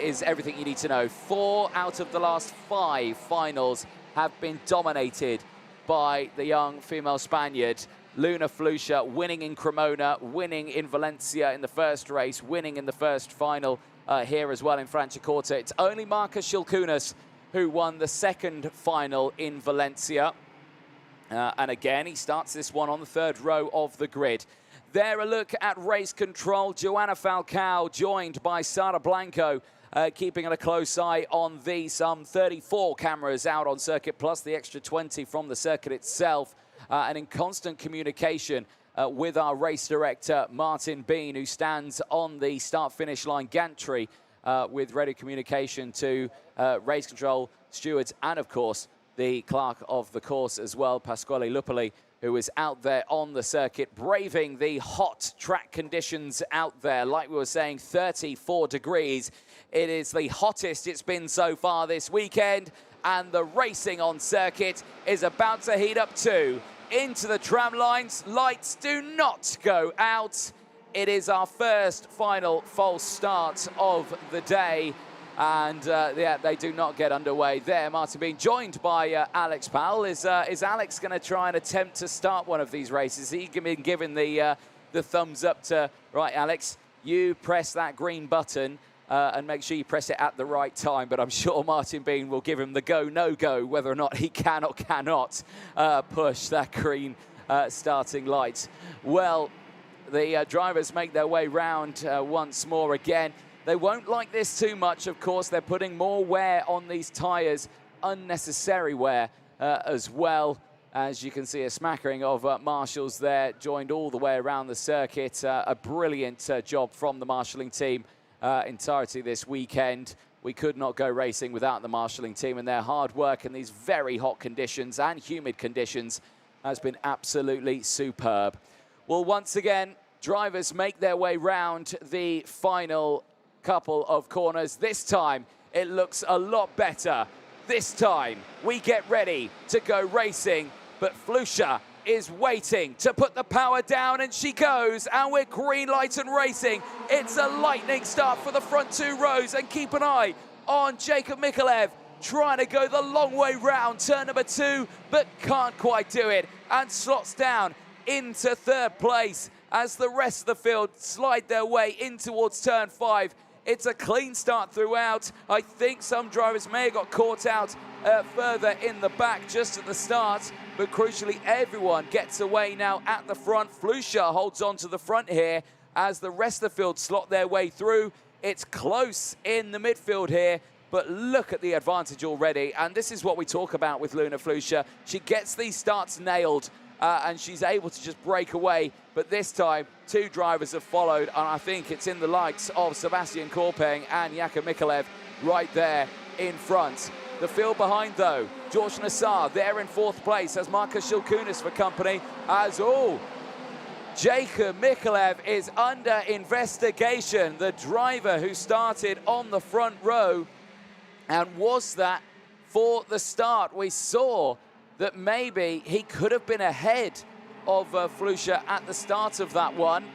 is everything you need to know. 4 out of the last 5 finals have been dominated by the young female Spaniard. Luna Flusha winning in Cremona, winning in Valencia in the first race, winning in the first final here as well in Franciacorta. It's only Marcus Shilkunas who won the second final in Valencia. And again, he starts this one on the 3rd row of the grid. There, a look at race control. Joanna Falcao joined by Sara Blanco, keeping a close eye on some 34 cameras out on circuit, plus the extra 20 from the circuit itself, and in constant communication with our race director, Martin Bean, who stands on the start-finish line gantry with radio communication to race control stewards and, of course, the clerk of the course as well, Pasquale Lupoli, who is out there on the circuit, braving the hot track conditions out there. Like we were saying, 34 degrees. It is the hottest it's been so far this weekend, and the racing on circuit is about to heat up too. Into the tram lines, lights do not go out. It is our first final false start of the day. And yeah, they do not get underway there. Martin being joined by Alex Powell. Is Alex going to try and attempt to start one of these races? He's been given the thumbs up to, right, Alex, you press that green button and make sure you press it at the right time. But I'm sure Martin Bean will give him the go, no-go, whether or not he can or cannot push that green starting light. Well, the drivers make their way round once more again. They won't like this too much, of course. They're putting more wear on these tyres, unnecessary wear as well. As you can see, a smattering of marshals there, joined all the way around the circuit. A brilliant job from the marshalling team entirety this weekend. We could not go racing without the marshalling team, and their hard work in these very hot conditions and humid conditions has been absolutely superb. Well, once again, drivers make their way round the final couple of corners. This time it looks a lot better. This time we get ready to go racing, but Flusha is waiting to put the power down, and she goes, and we're green light and racing. It's a lightning start for the front two rows, and keep an eye on Jacob Mikulev trying to go the long way round turn number 2, but can't quite do it, and slots down into 3rd place as the rest of the field slide their way in towards turn 5. It's a clean start throughout. I think some drivers may have got caught out further in the back just at the start, but crucially everyone gets away now at the front. Flusha holds on to the front here as the rest of the field slot their way through. It's close in the midfield here, but look at the advantage already, and this is what we talk about with Luna Flusha. She gets these starts nailed, and she's able to just break away. But this time, 2 drivers have followed, and I think it's in the likes of Sebastian Korpeng and Jakub Mikulev right there in front. The field behind, though, George Nassar there in 4th place as Marcus Shilkunis for company. As Jacob Mikulev is under investigation, the driver who started on the front row. And was that for the start? We saw that maybe he could have been ahead of Flusha at the start of that one.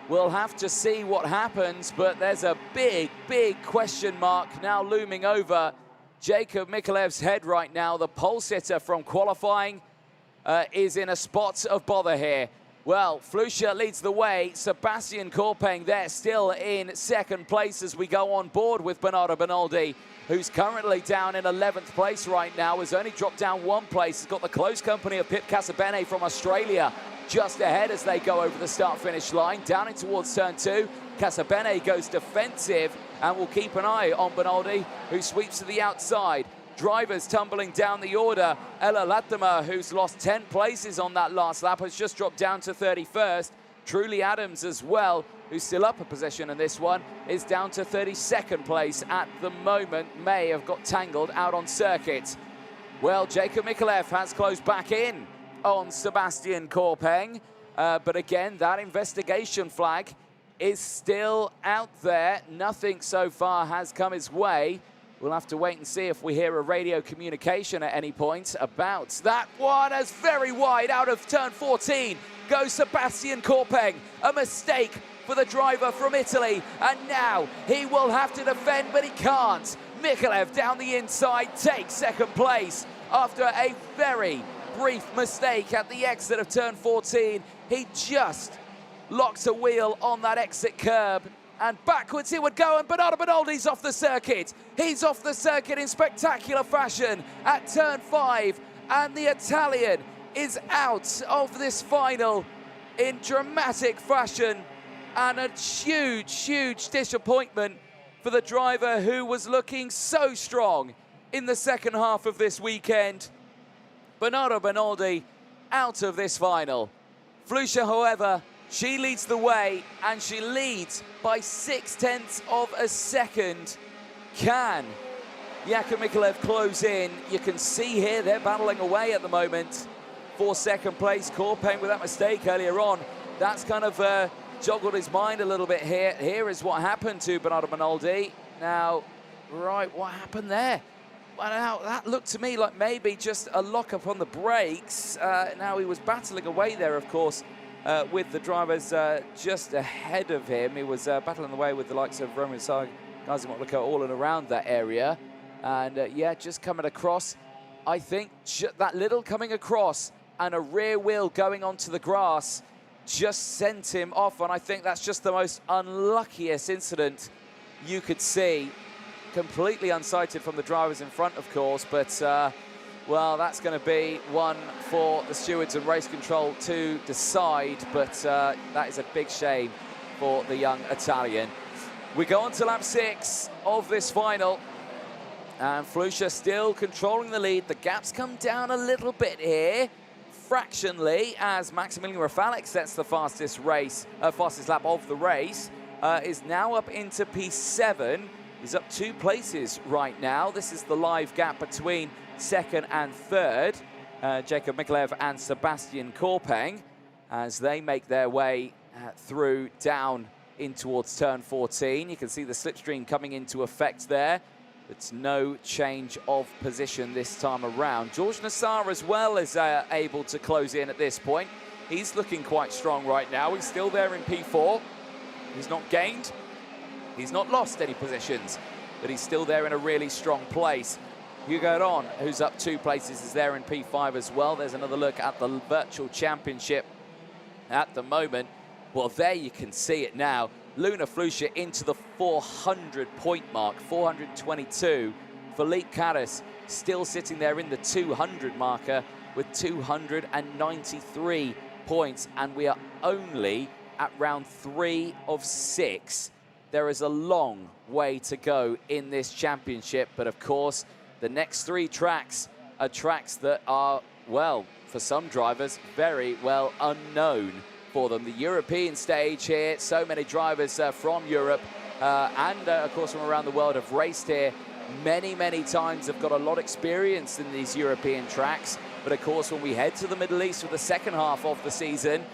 We'll have to see what happens, but there's a big, big question mark now looming over Jacob Mikulev's head right now. The pole sitter from qualifying is in a spot of bother here. Well, Flusha leads the way. Sebastian Korpeng there still in 2nd place as we go on board with Bernardo Benaldi, who's currently down in 11th place right now, has only dropped down 1 place. He's got the close company of Pip Casabene from Australia just ahead as they go over the start-finish line. Down in towards turn 2, Casabene goes defensive, and we'll keep an eye on Benaldi, who sweeps to the outside. Drivers tumbling down the order. Ella Latimer, who's lost 10 places on that last lap, has just dropped down to 31st. Truly Adams as well, who's still up a position in this one, is down to 32nd place at the moment. May have got tangled out on circuit. Well, Jacob Mikulev has closed back in on Sebastian Korpeng. But again, that investigation flag is still out there. Nothing so far has come his way. We'll have to wait and see if we hear a radio communication at any point about that one. As very wide out of turn 14 goes Sebastian Korpeng. A mistake for the driver from Italy, and now he will have to defend, but he can't. Mikulev down the inside takes 2nd place after a very brief mistake at the exit of turn 14. He just locks a wheel on that exit curb, and backwards he would go, and Bernardo Benaldi's off the circuit. He's off the circuit in spectacular fashion at turn 5, and the Italian is out of this final in dramatic fashion, and a huge, huge disappointment for the driver who was looking so strong in the 2nd half of this weekend. Bernardo Benaldi out of this final. Flusha, however, She leads the way, and she leads by 0.6 of a second. Can Jakub Mikulev close in? You can see here they're battling away at the moment for second place. Korpeng with that mistake earlier on. That's kind of joggled his mind a little bit here. Here is what happened to Bernardo Minoldi. Now, right, what happened there? Well, now, that looked to me like maybe just a lock-up on the brakes. Now, he was battling away there, of course, with the drivers just ahead of him. He was battling away with the likes of Roman Sag, Gazimot all and around that area. And, yeah, just coming across. I think that little coming across and a rear wheel going onto the grass just sent him off. And I think that's just the most unluckiest incident you could see. Completely unsighted from the drivers in front, of course, but well, that's going to be one for the stewards and race control to decide, but that is a big shame for the young Italian. We go on to lap 6 of this final, and Flusha still controlling the lead. The gaps come down a little bit here, fractionally, as Maximilian Rafalik sets the fastest lap of the race, is now up into P7. He's up 2 places right now. This is the live gap between second and third. Jakub Mikulev and Sebastian Korpeng as they make their way through down in towards turn 14. You can see the slipstream coming into effect there. It's no change of position this time around. George Nassar as well is able to close in at this point. He's looking quite strong right now. He's still there in P4. He's not gained. He's not lost any positions, but he's still there in a really strong place. Hugo Ron, who's up 2 places, is there in P5 as well. There's another look at the Virtual Championship at the moment. Well, there you can see it now. Luna Flusha into the 400-point mark, 422. Philippe Caras still sitting there in the 200 marker with 293 points, and we are only at round 3 of 6. There is a long way to go in this championship, but of course, the next 3 tracks are tracks that are, well, for some drivers, very well unknown for them. The European stage here, so many drivers from Europe and, of course, from around the world have raced here many, many times, have got a lot of experience in these European tracks. But, of course, when we head to the Middle East for the second half of the season,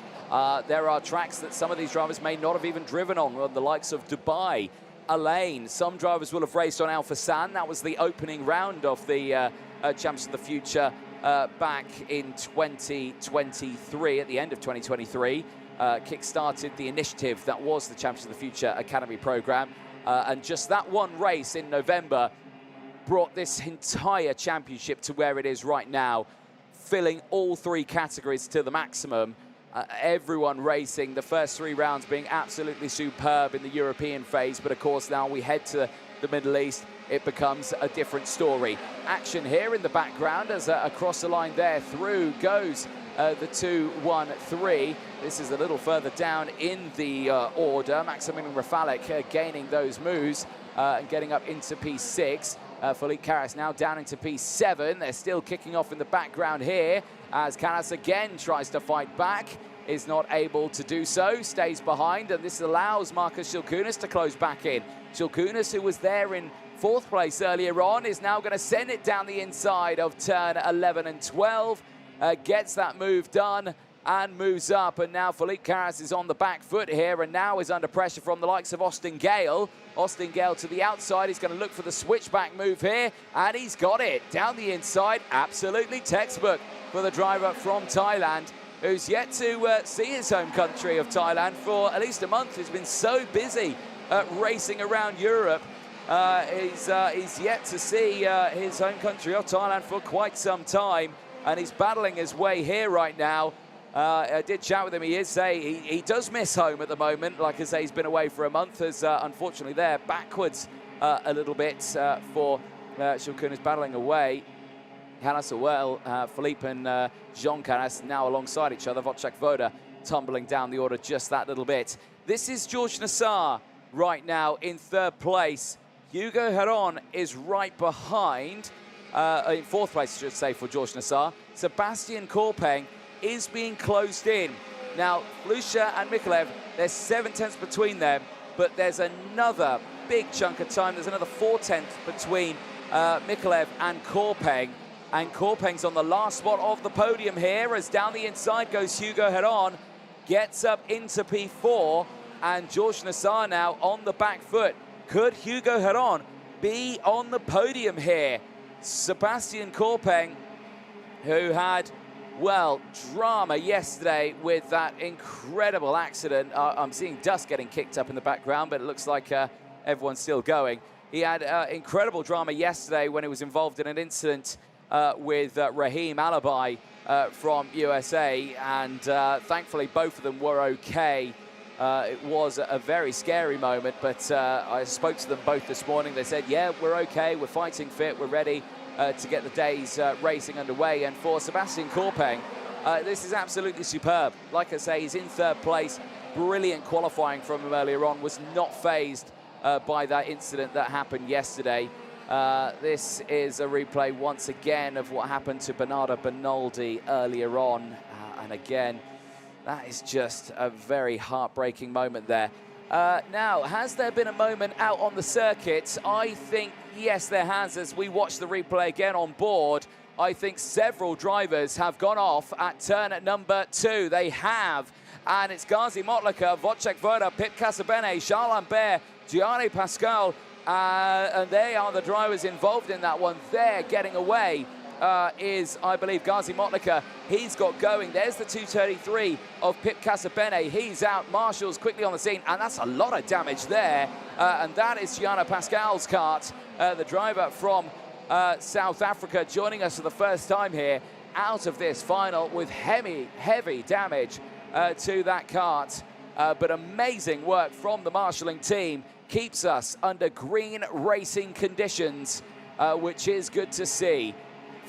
there are tracks that some of these drivers may not have even driven on the likes of Dubai, Alain. Some drivers will have raced on Al Fassan. That was the opening round of the Champs of the Future back in 2023, at the end of 2023. Kick-started the initiative that was the Champs of the Future Academy program. And just that one race in November brought this entire championship to where it is right now, filling all 3 categories to the maximum. Everyone racing, the first 3 rounds being absolutely superb in the European phase, but of course now we head to the Middle East, it becomes a different story. Action here in the background as across the line there through goes the 2-1-3. This is a little further down in the order. Maximilian Rafalik gaining those moves and getting up into P6. Philippe Caras now down into P7. They're still kicking off in the background here as Caras again tries to fight back, is not able to do so, stays behind, and this allows Marcus Schilkunis to close back in. Schilkunis, who was there in 4th place earlier on, is now going to send it down the inside of turn 11 and 12, gets that move done and moves up, and now Philippe Caras is on the back foot here and now is under pressure from the likes of Austin Gale. Austin Gale to the outside, he's going to look for the switchback move here, and he's got it down the inside. Absolutely textbook for the driver from Thailand, who's yet to see his home country of Thailand for at least a month. He's been so busy racing around Europe. He's yet to see his home country of Thailand for quite some time, and he's battling his way here right now. I did chat with him. He does miss home at the moment. Like I say, he's been away for a month, as unfortunately they're backwards a little bit for Schilkunis battling away. Caras as well, Philippe and Jean Caras now alongside each other. Wojciech Woda tumbling down the order just that little bit. This is George Nassar right now in 3rd place. Hugo Heron is right behind, in 4th place, I should say, for George Nassar. Sebastian Korpeng is being closed in Now, Flusha and Mikalev, there's 7 tenths between them, but there's another big chunk of time. There's another 4 tenths between Mikalev and Korpeng. And Korpeng's on the last spot of the podium here, as down the inside goes Hugo Heron, gets up into P4, and George Nassar now on the back foot. Could Hugo Heron be on the podium here? Sebastian Korpeng, who had, well, drama yesterday with that incredible accident. I'm seeing dust getting kicked up in the background, but it looks like everyone's still going. He had incredible drama yesterday when he was involved in an incident with Raheem Alabai from USA, and thankfully both of them were okay. It was a very scary moment, but I spoke to them both this morning. They said, yeah, we're okay, we're fighting fit, we're ready to get the day's racing underway. And for Sebastian Korpeng, this is absolutely superb. Like I say, he's in 3rd place. Brilliant qualifying from him earlier on, was not phased by that incident that happened yesterday. This is a replay once again of what happened to Bernardo Benaldi earlier on. And again, that is just a very heartbreaking moment there. Now, has there been a moment out on the circuit? I think, yes, there has. As we watch the replay again on board, I think several drivers have gone off at turn at number 2. They have. And it's Gazi Motlaka, Wojciech Woda, Pip Casabene, Charles Lambert, Gianni Pascal, and they are the drivers involved in that one. They're getting away. Is, I believe, Gazi Motlaka. He's got going. There's the 233 of Pip Casabene. He's out. Marshall's quickly on the scene, and that's a lot of damage there. And that is Gianna Pascal's kart, the driver from South Africa, joining us for the first time here out of this final with heavy damage to that kart. But amazing work from the marshalling team. Keeps us under green racing conditions, which is good to see.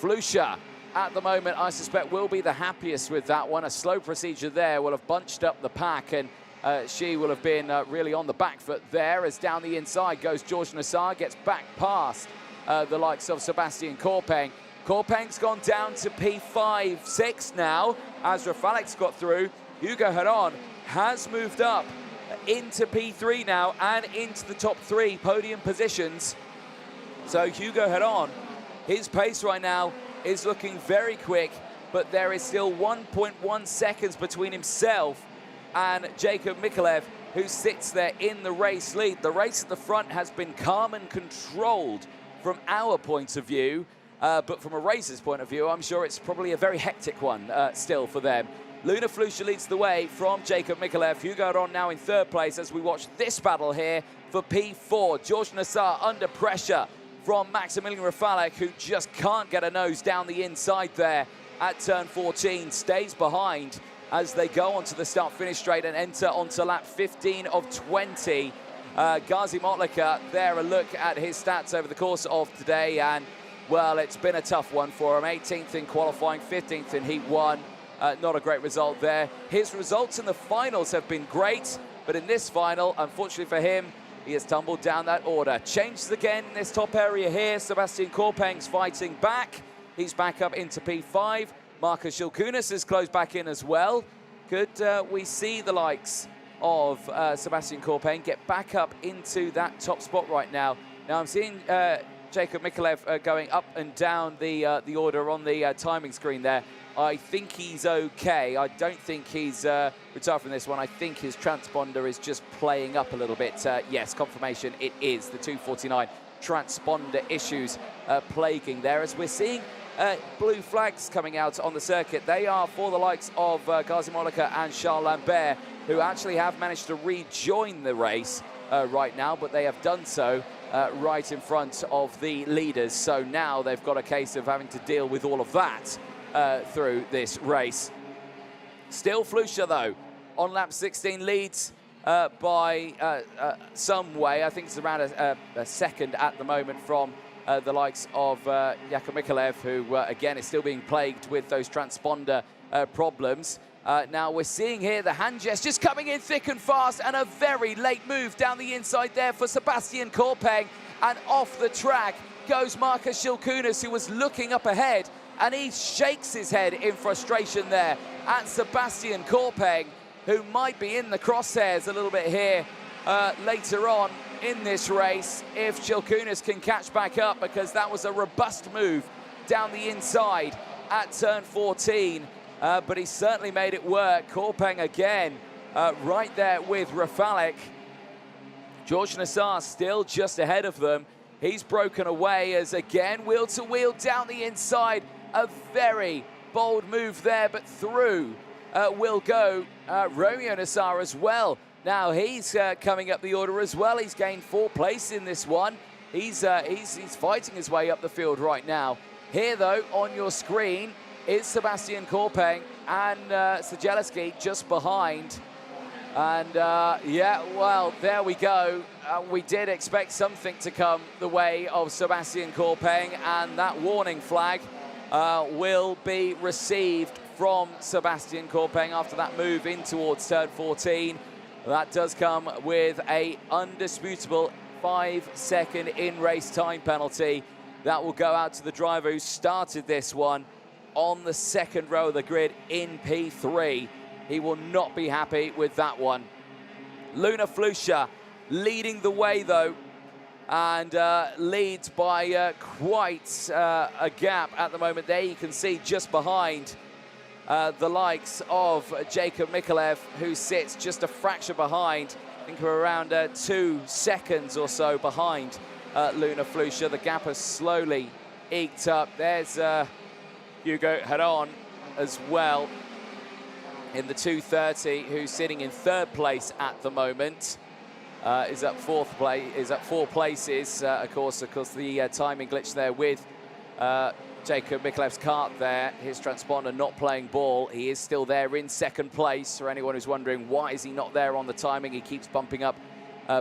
Flusha, at the moment, I suspect will be the happiest with that one. A slow procedure there will have bunched up the pack, and she will have been really on the back foot there, as down the inside goes George Nassar, gets back past the likes of Sebastian Korpeng. Korpeng's gone down to P5, 6 now, as Rafalek's got through. Hugo Heron has moved up into P3 now and into the top 3 podium positions. So Hugo Heron, his pace right now is looking very quick, but there is still 1.1 seconds between himself and Jacob Mikalev, who sits there in the race lead. The race at the front has been calm and controlled from our point of view, but from a racer's point of view, I'm sure it's probably a very hectic one still for them. Luna Flusha leads the way from Jacob Mikalev. Hugo Heron now in 3rd place as we watch this battle here for P4. George Nassar under pressure from Maximilian Rafalek, who just can't get a nose down the inside there at turn 14. Stays behind as they go onto the start-finish straight and enter onto lap 15 of 20. Gazi Motlaka, there a look at his stats over the course of today, and, well, it's been a tough one for him. 18th in qualifying, 15th in Heat 1. Not a great result there. His results in the finals have been great, but in this final, unfortunately for him, he has tumbled down that order. Changes again in this top area here. Sebastian Korpeng's fighting back. He's back up into P5. Marcus Shilkunas has closed back in as well. Could we see the likes of Sebastian Korpeng get back up into that top spot right now? Now I'm seeing Jacob Mikalev going up and down the order on the timing screen there. I think he's okay. I don't think he's retired from this one. I think his transponder is just playing up a little bit. Yes, confirmation, it is the 249 transponder issues plaguing there, as we're seeing blue flags coming out on the circuit. They are for the likes of Gazi Motlaka and Charles Lambert, who actually have managed to rejoin the race right now, but they have done so right in front of the leaders. So now they've got a case of having to deal with all of that through this race. Still Flusha, though, on lap 16 leads by some way. I think it's around a second at the moment from the likes of Jakob Mikalev, who, again, is still being plagued with those transponder problems. Now we're seeing here the hand gestures coming in thick and fast, and a very late move down the inside there for Sebastian Korpeng. And off the track goes Marcus Shilkunas, who was looking up ahead, and he shakes his head in frustration there at Sebastian Korpeng, who might be in the crosshairs a little bit here later on in this race if Chilkunas can catch back up, because that was a robust move down the inside at turn 14, but he certainly made it work. Korpeng again right there with Rafalik. George Nassar still just ahead of them. He's broken away as again wheel to wheel down the inside. A very bold move there, but through will go Romeo Nassar as well. Now he's coming up the order as well. He's gained 4th place in this one. He's fighting his way up the field right now. Here though, on your screen, is Sebastian Korpeng and Sejeleski just behind. And yeah, well, there we go. We did expect something to come the way of Sebastian Korpeng, and that warning flag will be received from Sebastian Korpeng after that move in towards turn 14. That does come with a undisputable 5-second in-race time penalty. That will go out to the driver who started this one on the 2nd row of the grid in P3. He will not be happy with that one. Luna Flusha leading the way though, and leads by quite a gap at the moment. There you can see just behind the likes of Jacob Mikolev, who sits just a fraction behind. I think we're around 2 seconds or so behind Luna Flusha. The gap has slowly eked up. There's Hugo Heron as well in the 2:30, who's sitting in 3rd place at the moment. Is up 4th place, is up 4 places. Of course, the timing glitch there with Jacob Mikolev's kart there. His transponder not playing ball. He is still there in 2nd place. For anyone who's wondering why is he not there on the timing, he keeps bumping up,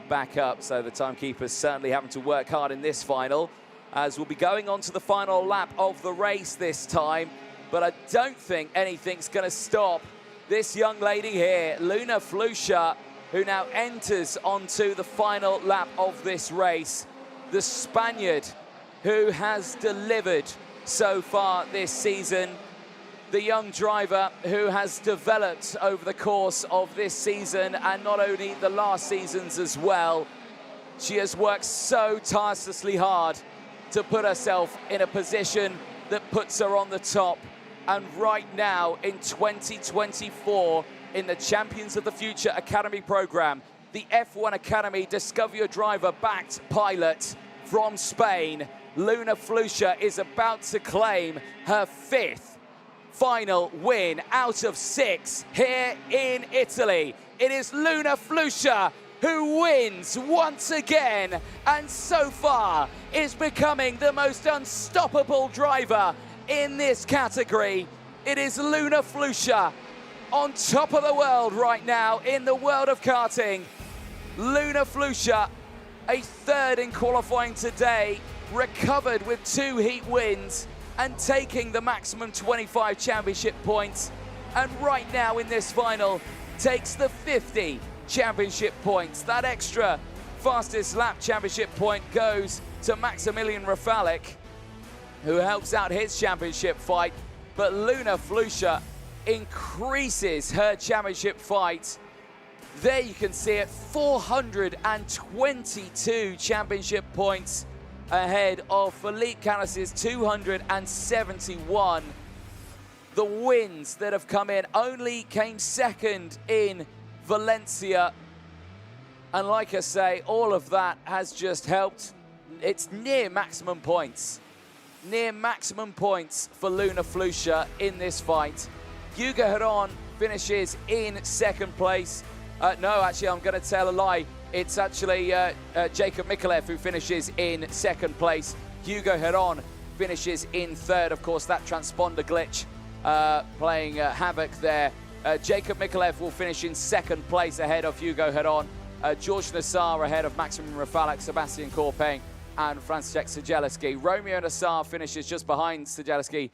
back up. So the timekeeper's certainly having to work hard in this final, as we'll be going on to the final lap of the race this time. But I don't think anything's going to stop this young lady here, Luna Flusha, who now enters onto the final lap of this race. The Spaniard who has delivered so far this season. The young driver who has developed over the course of this season, and not only the last seasons as well. She has worked so tirelessly hard to put herself in a position that puts her on the top. And right now in 2024, in the Champions of the Future Academy program, the F1 Academy Discover Your Driver-backed pilot from Spain, Luna Flusha is about to claim her 5th final win out of 6 here in Italy. It is Luna Flusha who wins once again, and so far is becoming the most unstoppable driver in this category. It is Luna Flusha on top of the world right now in the world of karting. Luna Flusha, a 3rd in qualifying today, recovered with 2 heat wins and taking the maximum 25 championship points. And right now in this final, takes the 50 championship points. That extra fastest lap championship point goes to Maximilian Rafalik, who helps out his championship fight. But Luna Flusha increases her championship fight. There you can see it, 422 championship points ahead of Felipe Canales' 271. The wins that have come in only came 2nd in Valencia. And like I say, all of that has just helped. It's near maximum points. Near maximum points for Luna Flusha in this fight. Hugo Heron finishes in 2nd place. No, actually, I'm going to tell a lie. It's actually Jacob Mikolev who finishes in 2nd place. Hugo Heron finishes in 3rd. Of course, that transponder glitch playing havoc there. Jacob Mikolev will finish in 2nd place ahead of Hugo Heron. George Nassar ahead of Maximilian Rafalik, Sebastian Korpeng, and Franciacorta Sejeleski. Romeo Nassar finishes just behind Sejeleski,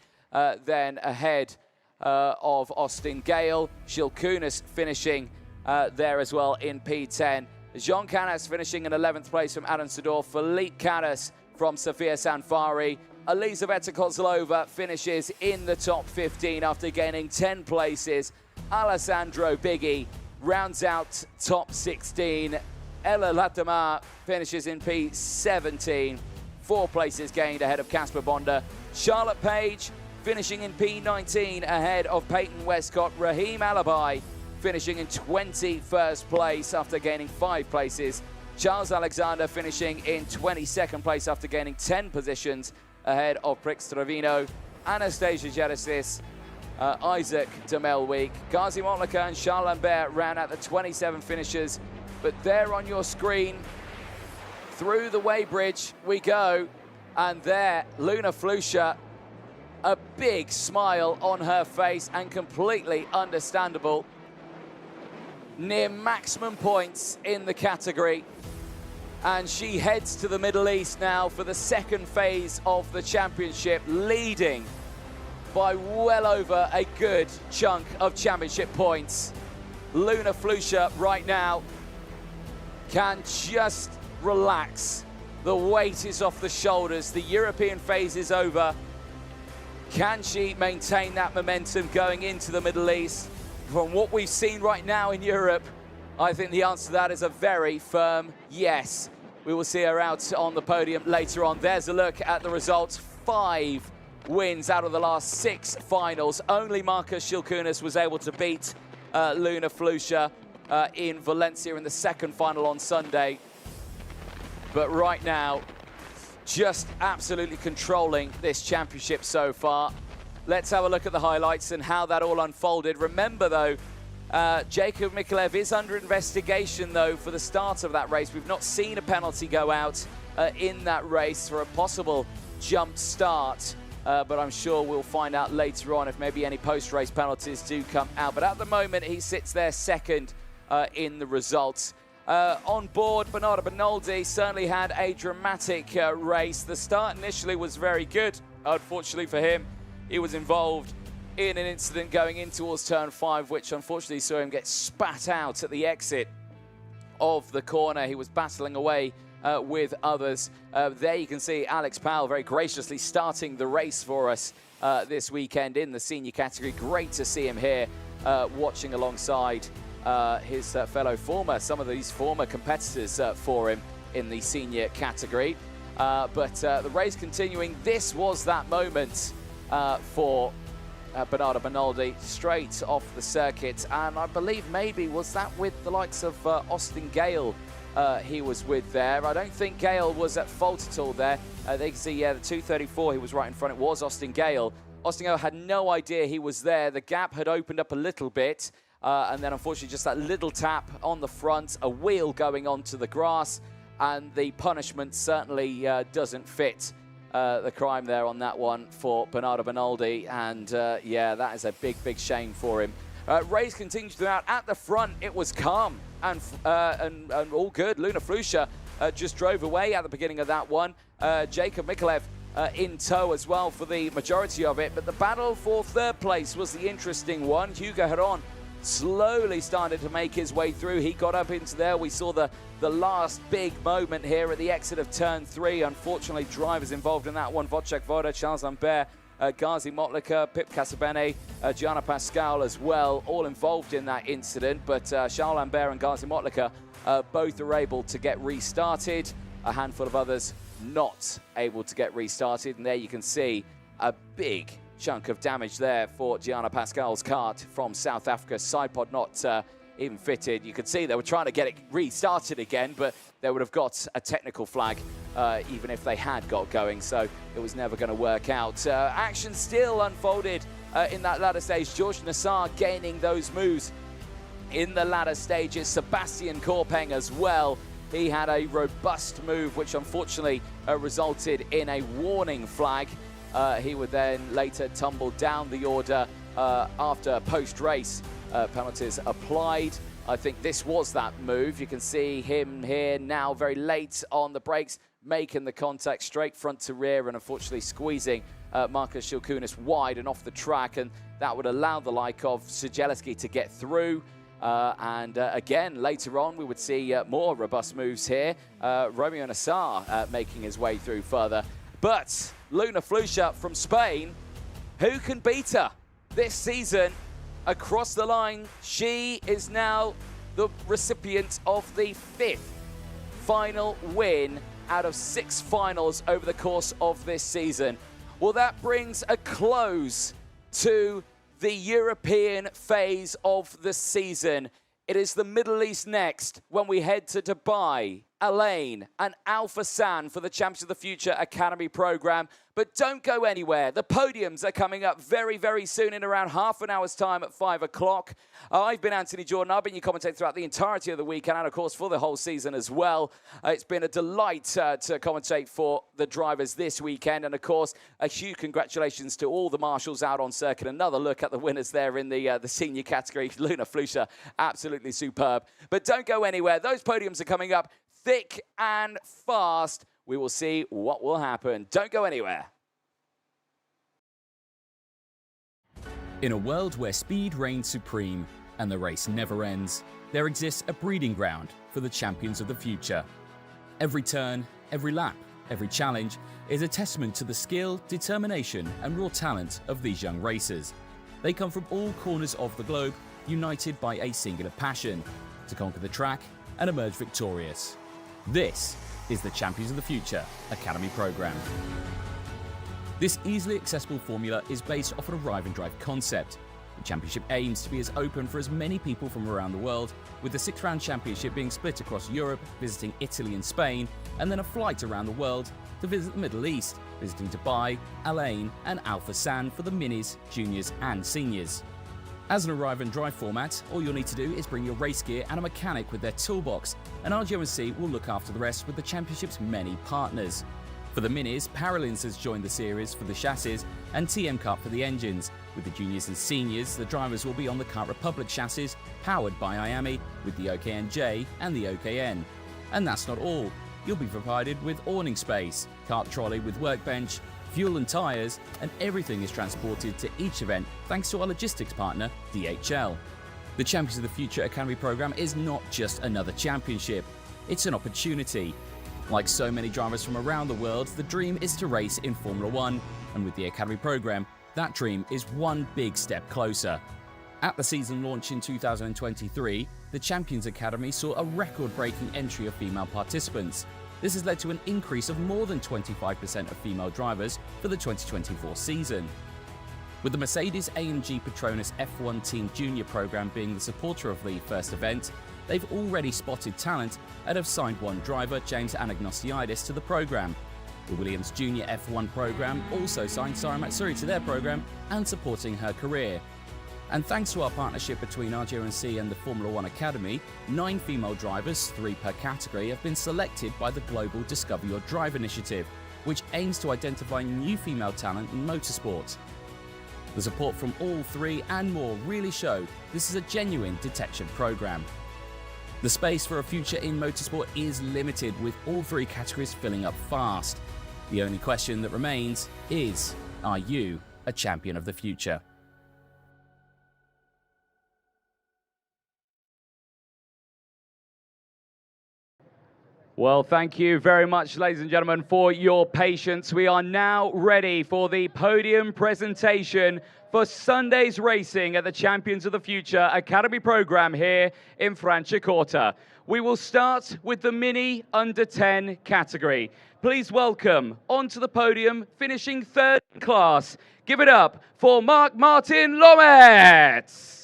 then ahead of Austin Gale. Chilkunas finishing there as well in P10. Jean Canas finishing in 11th place from Adam Sedor. Felipe Canas from Sofia Sanfari Elizaveta Kozlova finishes in the top 15 after gaining 10 places. Alessandro Biggie rounds out top 16. Ella Latimer finishes in P17. 4 places gained ahead of Casper Bonda. Charlotte Page finishing in P19 ahead of Peyton Westcott. Raheem Alabai finishing in 21st place after gaining 5 places. Charles Alexander finishing in 22nd place after gaining 10 positions ahead of Prix Trevino. Anastasia Genesis, Isaac de Melwyk, Gazi Motlaka and Charles Lambert round out the 27 finishers. But there on your screen, through the weighbridge we go. And there, Luna Flusha, a big smile on her face and completely understandable. Near maximum points in the category. And she heads to the Middle East now for the second phase of the championship, leading by well over a good chunk of championship points. Luna Flusha right now can just relax. The weight is off the shoulders. The European phase is over. Can she maintain that momentum going into the Middle East? From what we've seen right now in Europe, I think the answer to that is a very firm yes. We will see her out on the podium later on. There's a look at the results. 5 wins out of the last 6 finals. Only Marcus Shilkunas was able to beat Luna Flusha in Valencia in the second final on Sunday. But right now, just absolutely controlling this championship so far. Let's have a look at the highlights and how that all unfolded. Remember, though, Jacob Mikulev is under investigation, though, for the start of that race. We've not seen a penalty go out in that race for a possible jump start. But I'm sure we'll find out later on if maybe any post-race penalties do come out. But at the moment, he sits there second in the results. On board, Bernardo Benoldi certainly had a dramatic race. The start initially was very good. Unfortunately for him, he was involved in an incident going in towards turn 5, which unfortunately saw him get spat out at the exit of the corner. He was battling away with others. There you can see Alex Powell very graciously starting the race for us this weekend in the senior category. Great to see him here watching alongside his some of these former competitors for him in the senior category. But the race continuing, this was that moment for Bernardo Benoldi, straight off the circuit. And I believe maybe was that with the likes of Austin Gale he was with there. I don't think Gale was at fault at all there. They can see, yeah, the 234, he was right in front. It was Austin Gale. Austin Gale had no idea he was there. The gap had opened up a little bit. And then, unfortunately, just that little tap on the front, a wheel going onto the grass, and the punishment certainly doesn't fit the crime there on that one for Bernardo Benoldi. And, yeah, that is a big, big shame for him. Race continued throughout. At the front, it was calm and all good. Luna Flusha just drove away at the beginning of that one. Jacob Mikulev in tow as well for the majority of it. But the battle for third place was the interesting one. Hugo Heron slowly started to make his way through. He got up into there. We saw the last big moment here at the exit of turn 3. Unfortunately, drivers involved in that one. Wojciech Woda, Charles Lambert, Gazi Motlaka, Pip Casabene, Gianna Pascal as well, all involved in that incident. But Charles Lambert and Gazi Motlaka both are able to get restarted. A handful of others not able to get restarted. And there you can see a big chunk of damage there for Gianna Pascal's kart from South Africa. Side pod not even fitted. You could see they were trying to get it restarted again, but they would have got a technical flag even if they had got going, so it was never going to work out. Action still unfolded in that ladder stage. George Nassar gaining those moves in the ladder stages. Sebastian Korpeng as well. He had a robust move, which unfortunately resulted in a warning flag. He would then later tumble down the order after post-race penalties applied. I think this was that move. You can see him here now very late on the brakes, making the contact straight front to rear and unfortunately squeezing Marcus Shilkunas wide and off the track, and that would allow the like of Sijeleski to get through. Again, later on, we would see more robust moves here. Romeo Nassar making his way through further. But Luna Flusha from Spain, who can beat her this season across the line? She is now the recipient of the 5th final win out of 6 finals over the course of this season. Well, that brings a close to the European phase of the season. It is the Middle East next when we head to Dubai, Elaine and Alpha San for the Champions of the Future Academy program. But don't go anywhere. The podiums are coming up very, very soon in around half an hour's time at 5 o'clock. I've been Anthony Jordan. I've been your commentator throughout the entirety of the weekend and, of course, for the whole season as well. It's been a delight to commentate for the drivers this weekend. And, of course, a huge congratulations to all the marshals out on circuit. Another look at the winners there in the senior category. Luna Flusha, absolutely superb. But don't go anywhere. Those podiums are coming up thick and fast. We will see what will happen. Don't go anywhere. In a world where speed reigns supreme and the race never ends, there exists a breeding ground for the champions of the future. Every turn, every lap, every challenge is a testament to the skill, determination and raw talent of these young racers. They come from all corners of the globe, united by a singular passion to conquer the track and emerge victorious. This is the Champions of the Future Academy program. This easily accessible formula is based off an arrive and drive concept. The championship aims to be as open for as many people from around the world, with the 6th round championship being split across Europe, visiting Italy and Spain, and then a flight around the world to visit the Middle East, visiting Dubai, Elaine and Alpha San for the minis, juniors and seniors. As an arrive and drive format, all you'll need to do is bring your race gear and a mechanic with their toolbox, and RGO&C will look after the rest with the championship's many partners. For the minis, Paralins has joined the series for the chassis and TM Kart for the engines. With the juniors and seniors, the drivers will be on the Kart Republic chassis, powered by IAMI, with the OKNJ and the OKN. And that's not all. You'll be provided with awning space, kart trolley with workbench, fuel and tyres, and everything is transported to each event thanks to our logistics partner, DHL. The Champions of the Future Academy program is not just another championship, it's an opportunity. Like so many drivers from around the world, the dream is to race in Formula One, and with the Academy program, that dream is one big step closer. At the season launch in 2023, the Champions Academy saw a record-breaking entry of female participants. This has led to an increase of more than 25% of female drivers for the 2024 season. With the Mercedes-AMG Petronas F1 Team Junior program being the supporter of the first event, they've already spotted talent and have signed one driver, James Anagnostiidis, to the program. The Williams Junior F1 program also signed Sarah Matsuri to their program and supporting her career. And thanks to our partnership between RGO&C and the Formula One Academy, 9 female drivers, 3 per category, have been selected by the Global Discover Your Drive initiative, which aims to identify new female talent in motorsport. The support from all 3 and more really show this is a genuine detection program. The space for a future in motorsport is limited, with all 3 categories filling up fast. The only question that remains is, are you a champion of the future? Well, thank you very much, ladies and gentlemen, for your patience. We are now ready for the podium presentation for Sunday's racing at the Champions of the Future Academy program here in Franciacorta. We will start with the Mini Under 10 category. Please welcome onto the podium, finishing 3rd in class. Give it up for Marc Martin Lometz.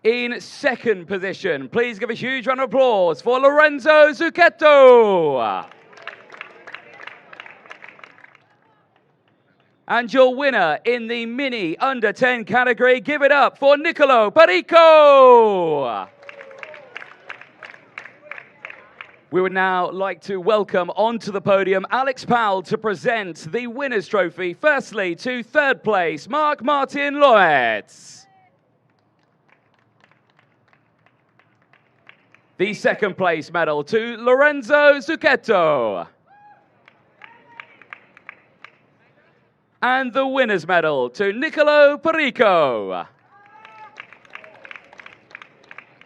In 2nd position, please give a huge round of applause for Lorenzo Zucchetto. And your winner in the Mini Under 10 category, give it up for Nicolo Perico. We would now like to welcome onto the podium Alex Powell to present the winner's trophy. Firstly, to 3rd place, Marc Martin Lometz. The 2nd place medal to Lorenzo Zucchetto. And the winner's medal to Nicolo Perico.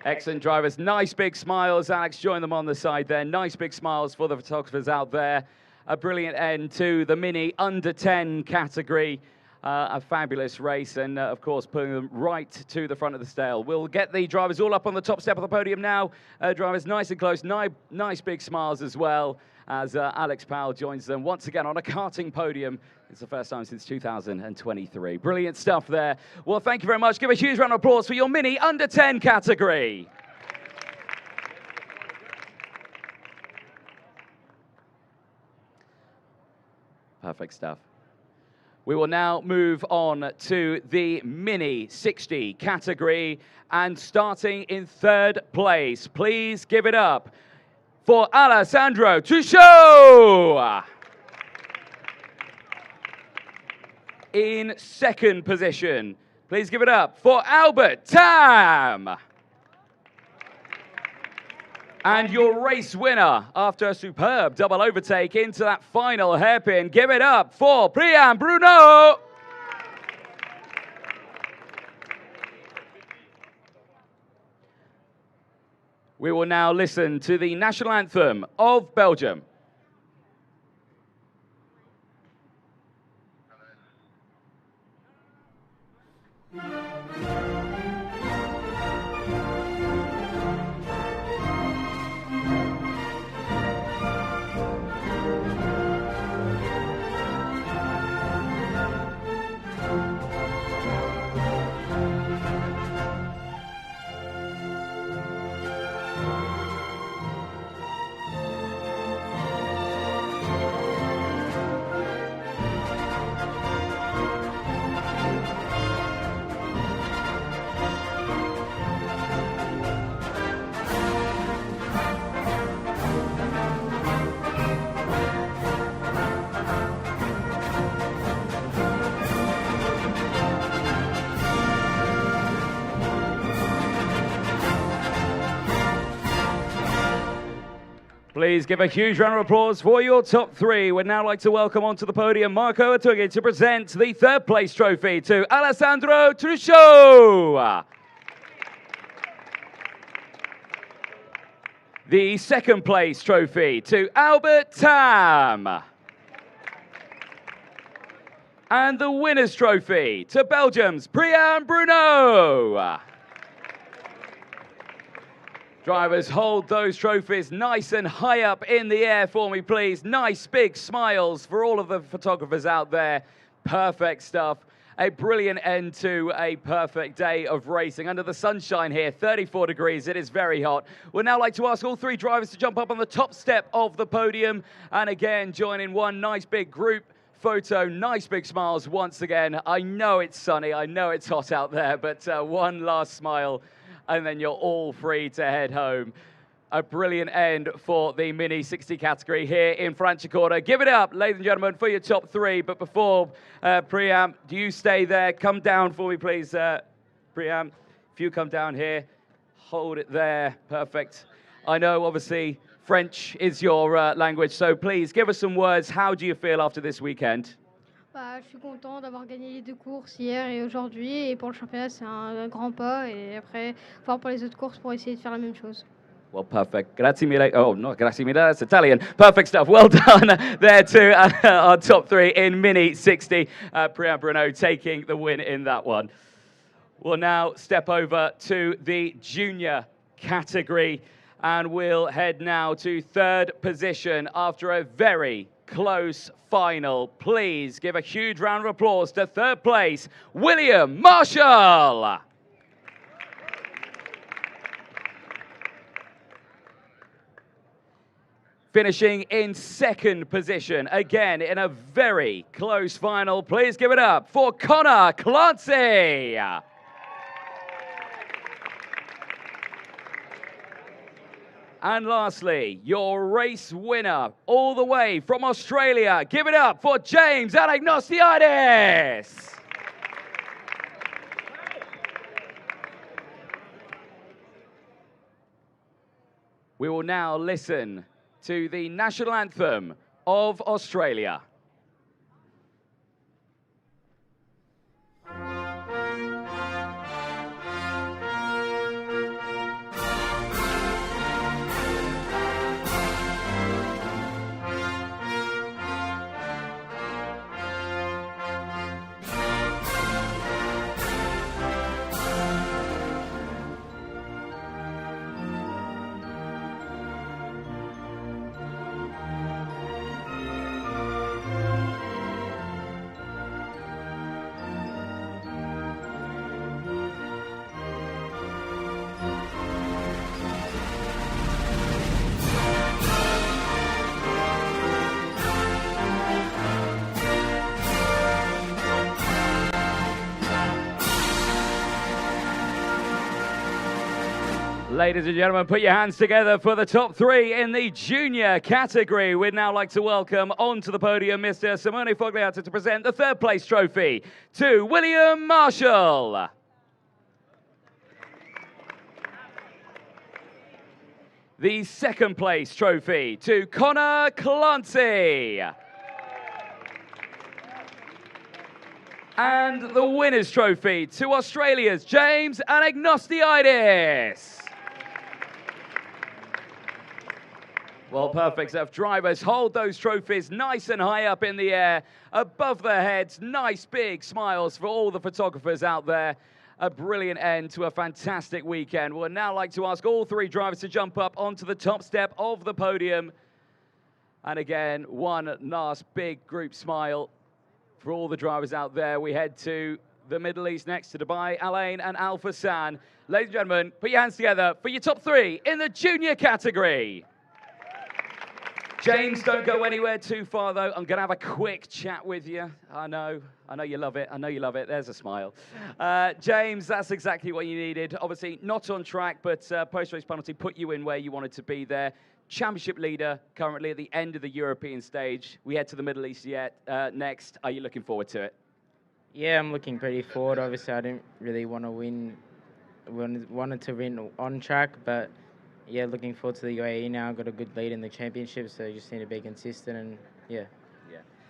Excellent drivers. Nice big smiles. Alex, join them on the side there. Nice big smiles for the photographers out there. A brilliant end to the Mini under 10 category. A fabulous race, and of course putting them right to the front of the stale. We'll get the drivers all up on the top step of the podium now. Drivers nice and close, nice big smiles as well as Alex Powell joins them once again on a karting podium. It's the first time since 2023. Brilliant stuff there. Well, thank you very much. Give a huge round of applause for your Mini under 10 category. Perfect stuff. We will now move on to the Mini 60 category, and starting in third place, please give it up for Alessandro Tuscio. In second position, please give it up for Albert Tam. And your race winner after a superb double overtake into that final hairpin, give it up for Priam Bruno. We will now listen to the national anthem of Belgium. Please give a huge round of applause for your top three. We'd now like to welcome onto the podium Marco Oettinger to present the third place trophy to Alessandro Tuscio. The second place trophy to Albert Tam. And the winner's trophy to Belgium's Priam Bruno. Drivers, hold those trophies nice and high up in the air for me, please. Nice big smiles for all of the photographers out there. Perfect stuff. A brilliant end to a perfect day of racing. Under the sunshine here, 34 degrees. It is very hot. We'd now like to ask all three drivers to jump up on the top step of the podium. And again, join in one nice big group photo. Nice big smiles once again. I know it's sunny. I know it's hot out there, but one last smile, and then you're all free to head home. A brilliant end for the Mini 60 category here in Franciacorta. Give it up, ladies and gentlemen, for your top three. But before, Priam, do you stay there? Come down for me, please, Priam. If you come down here, hold it there. Perfect. I know, obviously, French is your language, so please give us some words. How do you feel after this weekend? Bah, je suis content d'avoir gagné les deux courses hier et aujourd'hui. Et pour le championnat, c'est un grand pas. Et après, voir pour les autres courses pour essayer de faire la même chose. Well, perfect. Grazie mille. Oh, not grazie mille. That's Italian. Perfect stuff. Well done there to our top three in Mini 60. Priam Bruno taking the win in that one. We'll now step over to the junior category. And we'll head now to third position after a very close final. Please give a huge round of applause to third place, William Marshall. Finishing in second position, again in a very close final. Please give it up for Connor Clancy. And lastly, your race winner, all the way from Australia. Give it up for James Anagnostiadis. We will now listen to the national anthem of Australia. Ladies and gentlemen, put your hands together for the top three in the junior category. We'd now like to welcome onto the podium Mr. Simone Fogliato to present the third place trophy to William Marshall. The second place trophy to Connor Clancy. And the winner's trophy to Australia's James Anagnostiidis. Well, perfect stuff. Drivers hold those trophies nice and high up in the air, above their heads. Nice big smiles for all the photographers out there. A brilliant end to a fantastic weekend. We'd now like to ask all three drivers to jump up onto the top step of the podium. And again, one last big group smile for all the drivers out there. We head to the Middle East next to Dubai, Alain and Al Fassan. Ladies and gentlemen, put your hands together for your top three in the junior category. James, don't go anywhere too far, though. I'm going to have a quick chat with you. I know you love it. I know you love it. There's a smile. James, that's exactly what you needed. Obviously, not on track, but post-race penalty put you in where you wanted to be there. Championship leader, currently at the end of the European stage. We head to the Middle East next. Are you looking forward to it? Yeah, I'm looking pretty forward. Obviously, I didn't really want to win. Wanted to win on track, but yeah, looking forward to the UAE now. Got a good lead in the championship, so you just need to be consistent and yeah.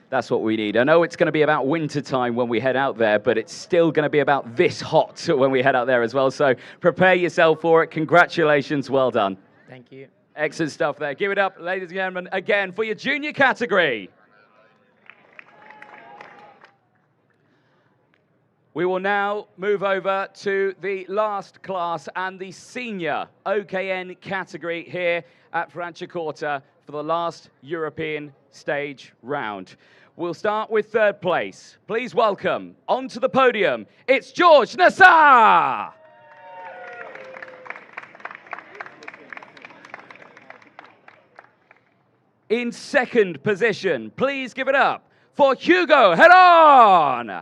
That's what we need. I know it's going to be about winter time when we head out there, but it's still going to be about this hot when we head out there as well. So prepare yourself for it. Congratulations. Well done. Thank you. Excellent stuff there. Give it up, ladies and gentlemen, again for your junior category. We will now move over to the last class and the senior OKN category here at Franciacorta for the last European stage round. We'll start with third place. Please welcome onto the podium, it's George Nassar. In second position, please give it up for Hugo Heron.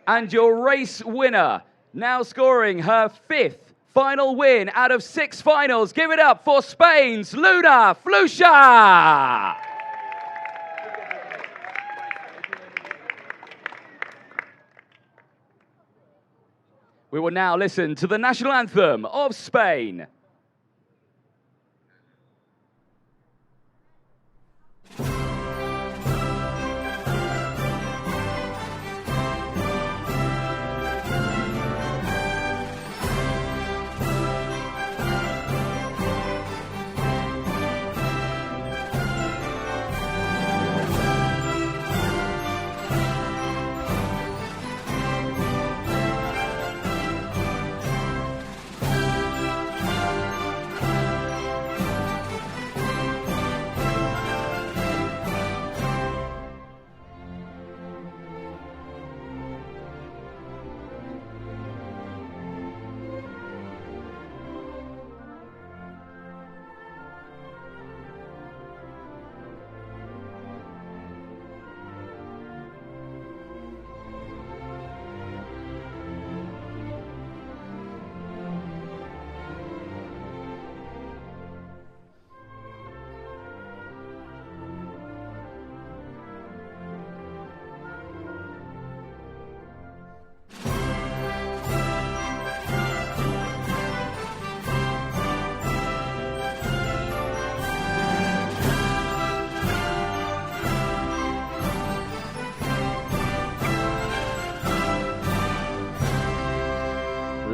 And your race winner, now scoring her fifth final win out of 6 finals. Give it up for Spain's Luna Flusha. We will now listen to the national anthem of Spain.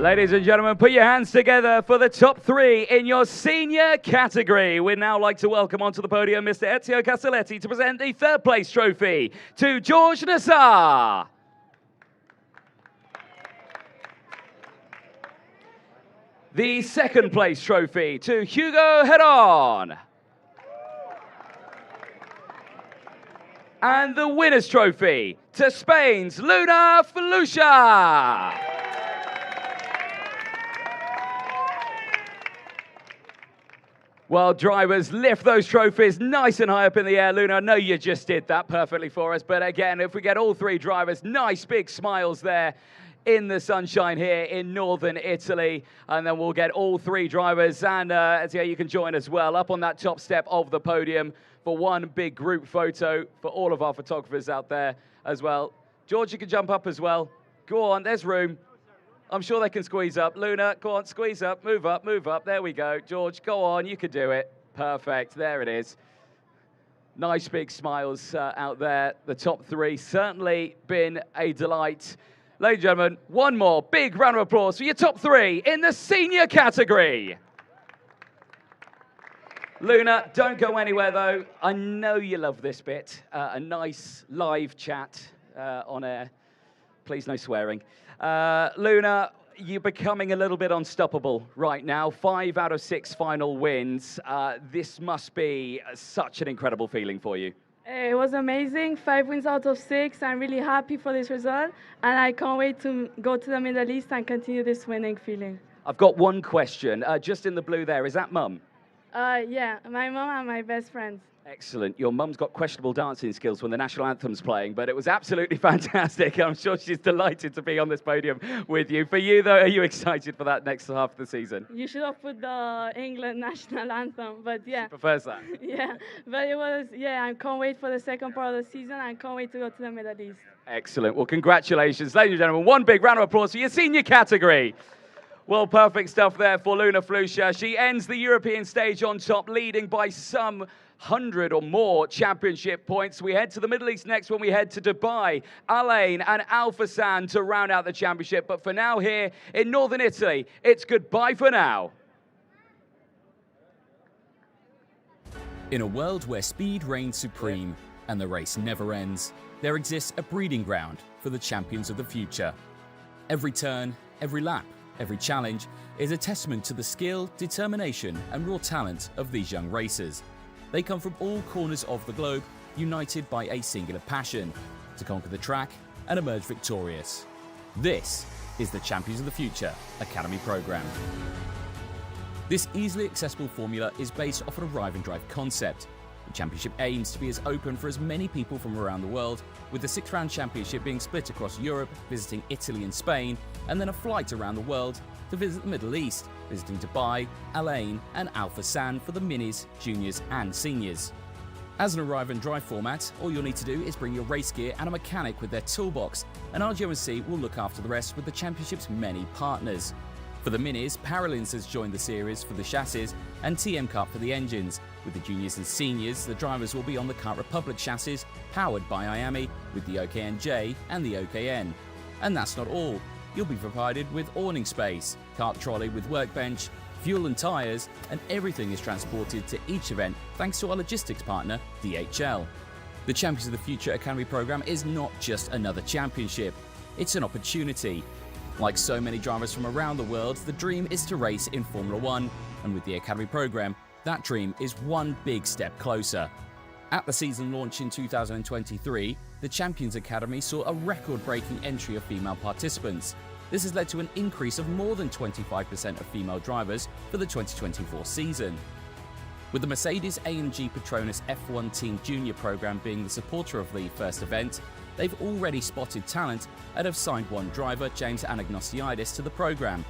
Ladies and gentlemen, put your hands together for the top 3 in your senior category. We'd now like to welcome onto the podium Mr. Ezio Castelletti to present the third place trophy to George Nassar. The second place trophy to Hugo Heron. And the winner's trophy to Spain's Luna Flusha. Well, drivers, lift those trophies nice and high up in the air. Luna, I know you just did that perfectly for us. But again, if we get all 3 drivers, nice big smiles there. in the sunshine here in northern Italy. And then we'll get all three drivers and Ezio, you can join as well up on that top step of the podium for one big group photo for all of our photographers out there as well. George, you can jump up as well. Go on, there's room. I'm sure they can squeeze up. Luna, go on, squeeze up, move up, move up. There we go. George, go on, you can do it. Perfect, there it is. Nice big smiles out there. The top three certainly been a delight. Ladies and gentlemen, one more big round of applause for your top three in the senior category. Luna, don't go anywhere though. I know you love this bit. A nice live chat on air. Please no swearing. Luna, you're becoming a little bit unstoppable right now. 5 out of 6 final wins. This must be such an incredible feeling for you. It was amazing. 5 wins out of 6. I'm really happy for this result, and I can't wait to go to the Middle East and continue this winning feeling. I've got one question. Just in the blue there, is that Mum? Yeah, my mom and my best friends. Excellent. Your mum's got questionable dancing skills when the national anthem's playing, but it was absolutely fantastic. I'm sure she's delighted to be on this podium with you. For you, though, are you excited for that next half of the season? You should have put the England national anthem, but yeah. She prefers that. Yeah, but it was, yeah, I can't wait for the second part of the season. I can't wait to go to the Middle East. Excellent. Well, congratulations, ladies and gentlemen. One big round of applause for your senior category. Well, perfect stuff there for Luna Flusha. She ends the European stage on top, leading by some 100 or more championship points. We head to the Middle East next when we head to Dubai, Alain and Alphasan to round out the championship. But for now here in northern Italy, it's goodbye for now. In a world where speed reigns supreme and the race never ends, there exists a breeding ground for the champions of the future. Every turn, every lap, every challenge is a testament to the skill, determination and raw talent of these young racers. They come from all corners of the globe, united by a singular passion, to conquer the track and emerge victorious. This is the Champions of the Future Academy program. This easily accessible formula is based off an arrive and drive concept. The championship aims to be as open for as many people from around the world, with the 6-round championship being split across Europe, visiting Italy and Spain, and then a flight around the world to visit the Middle East, visiting Dubai, Alain and Alphasan for the minis, juniors and seniors. As an arrive and drive format, all you'll need to do is bring your race gear and a mechanic with their toolbox, and RGO&C will look after the rest with the championship's many partners. For the minis, Paralins has joined the series for the chassis and TM Cup for the engines. With the juniors and seniors, the drivers will be on the Kart Republic chassis, powered by IAMI, with the OKNJ and the OKN. And that's not all. You'll be provided with awning space, kart trolley with workbench, fuel and tyres, and everything is transported to each event thanks to our logistics partner, DHL. The Champions of the Future Academy program is not just another championship, it's an opportunity. Like so many drivers from around the world, the dream is to race in Formula One, and with the Academy program, that dream is one big step closer. At the season launch in 2023, the Champions Academy saw a record-breaking entry of female participants. This has led to an increase of more than 25% of female drivers for the 2024 season. With the Mercedes-AMG Petronas F1 Team Junior program being the supporter of the first event, they've already spotted talent and have signed one driver, James Anagnosiadis, to the program.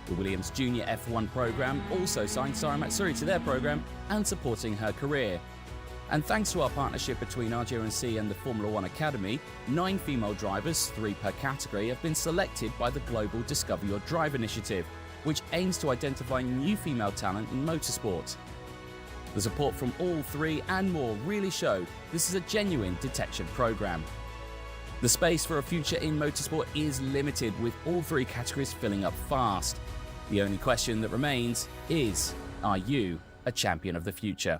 The Williams Junior F1 program also signed Sarah Matsuri to their program and supporting her career. And thanks to our partnership between RGO&C and the Formula One Academy, 9 female drivers, 3 per category, have been selected by the Global Discover Your Drive initiative, which aims to identify new female talent in motorsport. The support from all 3 and more really showed this is a genuine detection program. The space for a future in motorsport is limited, with all 3 categories filling up fast. The only question that remains is, are you a champion of the future?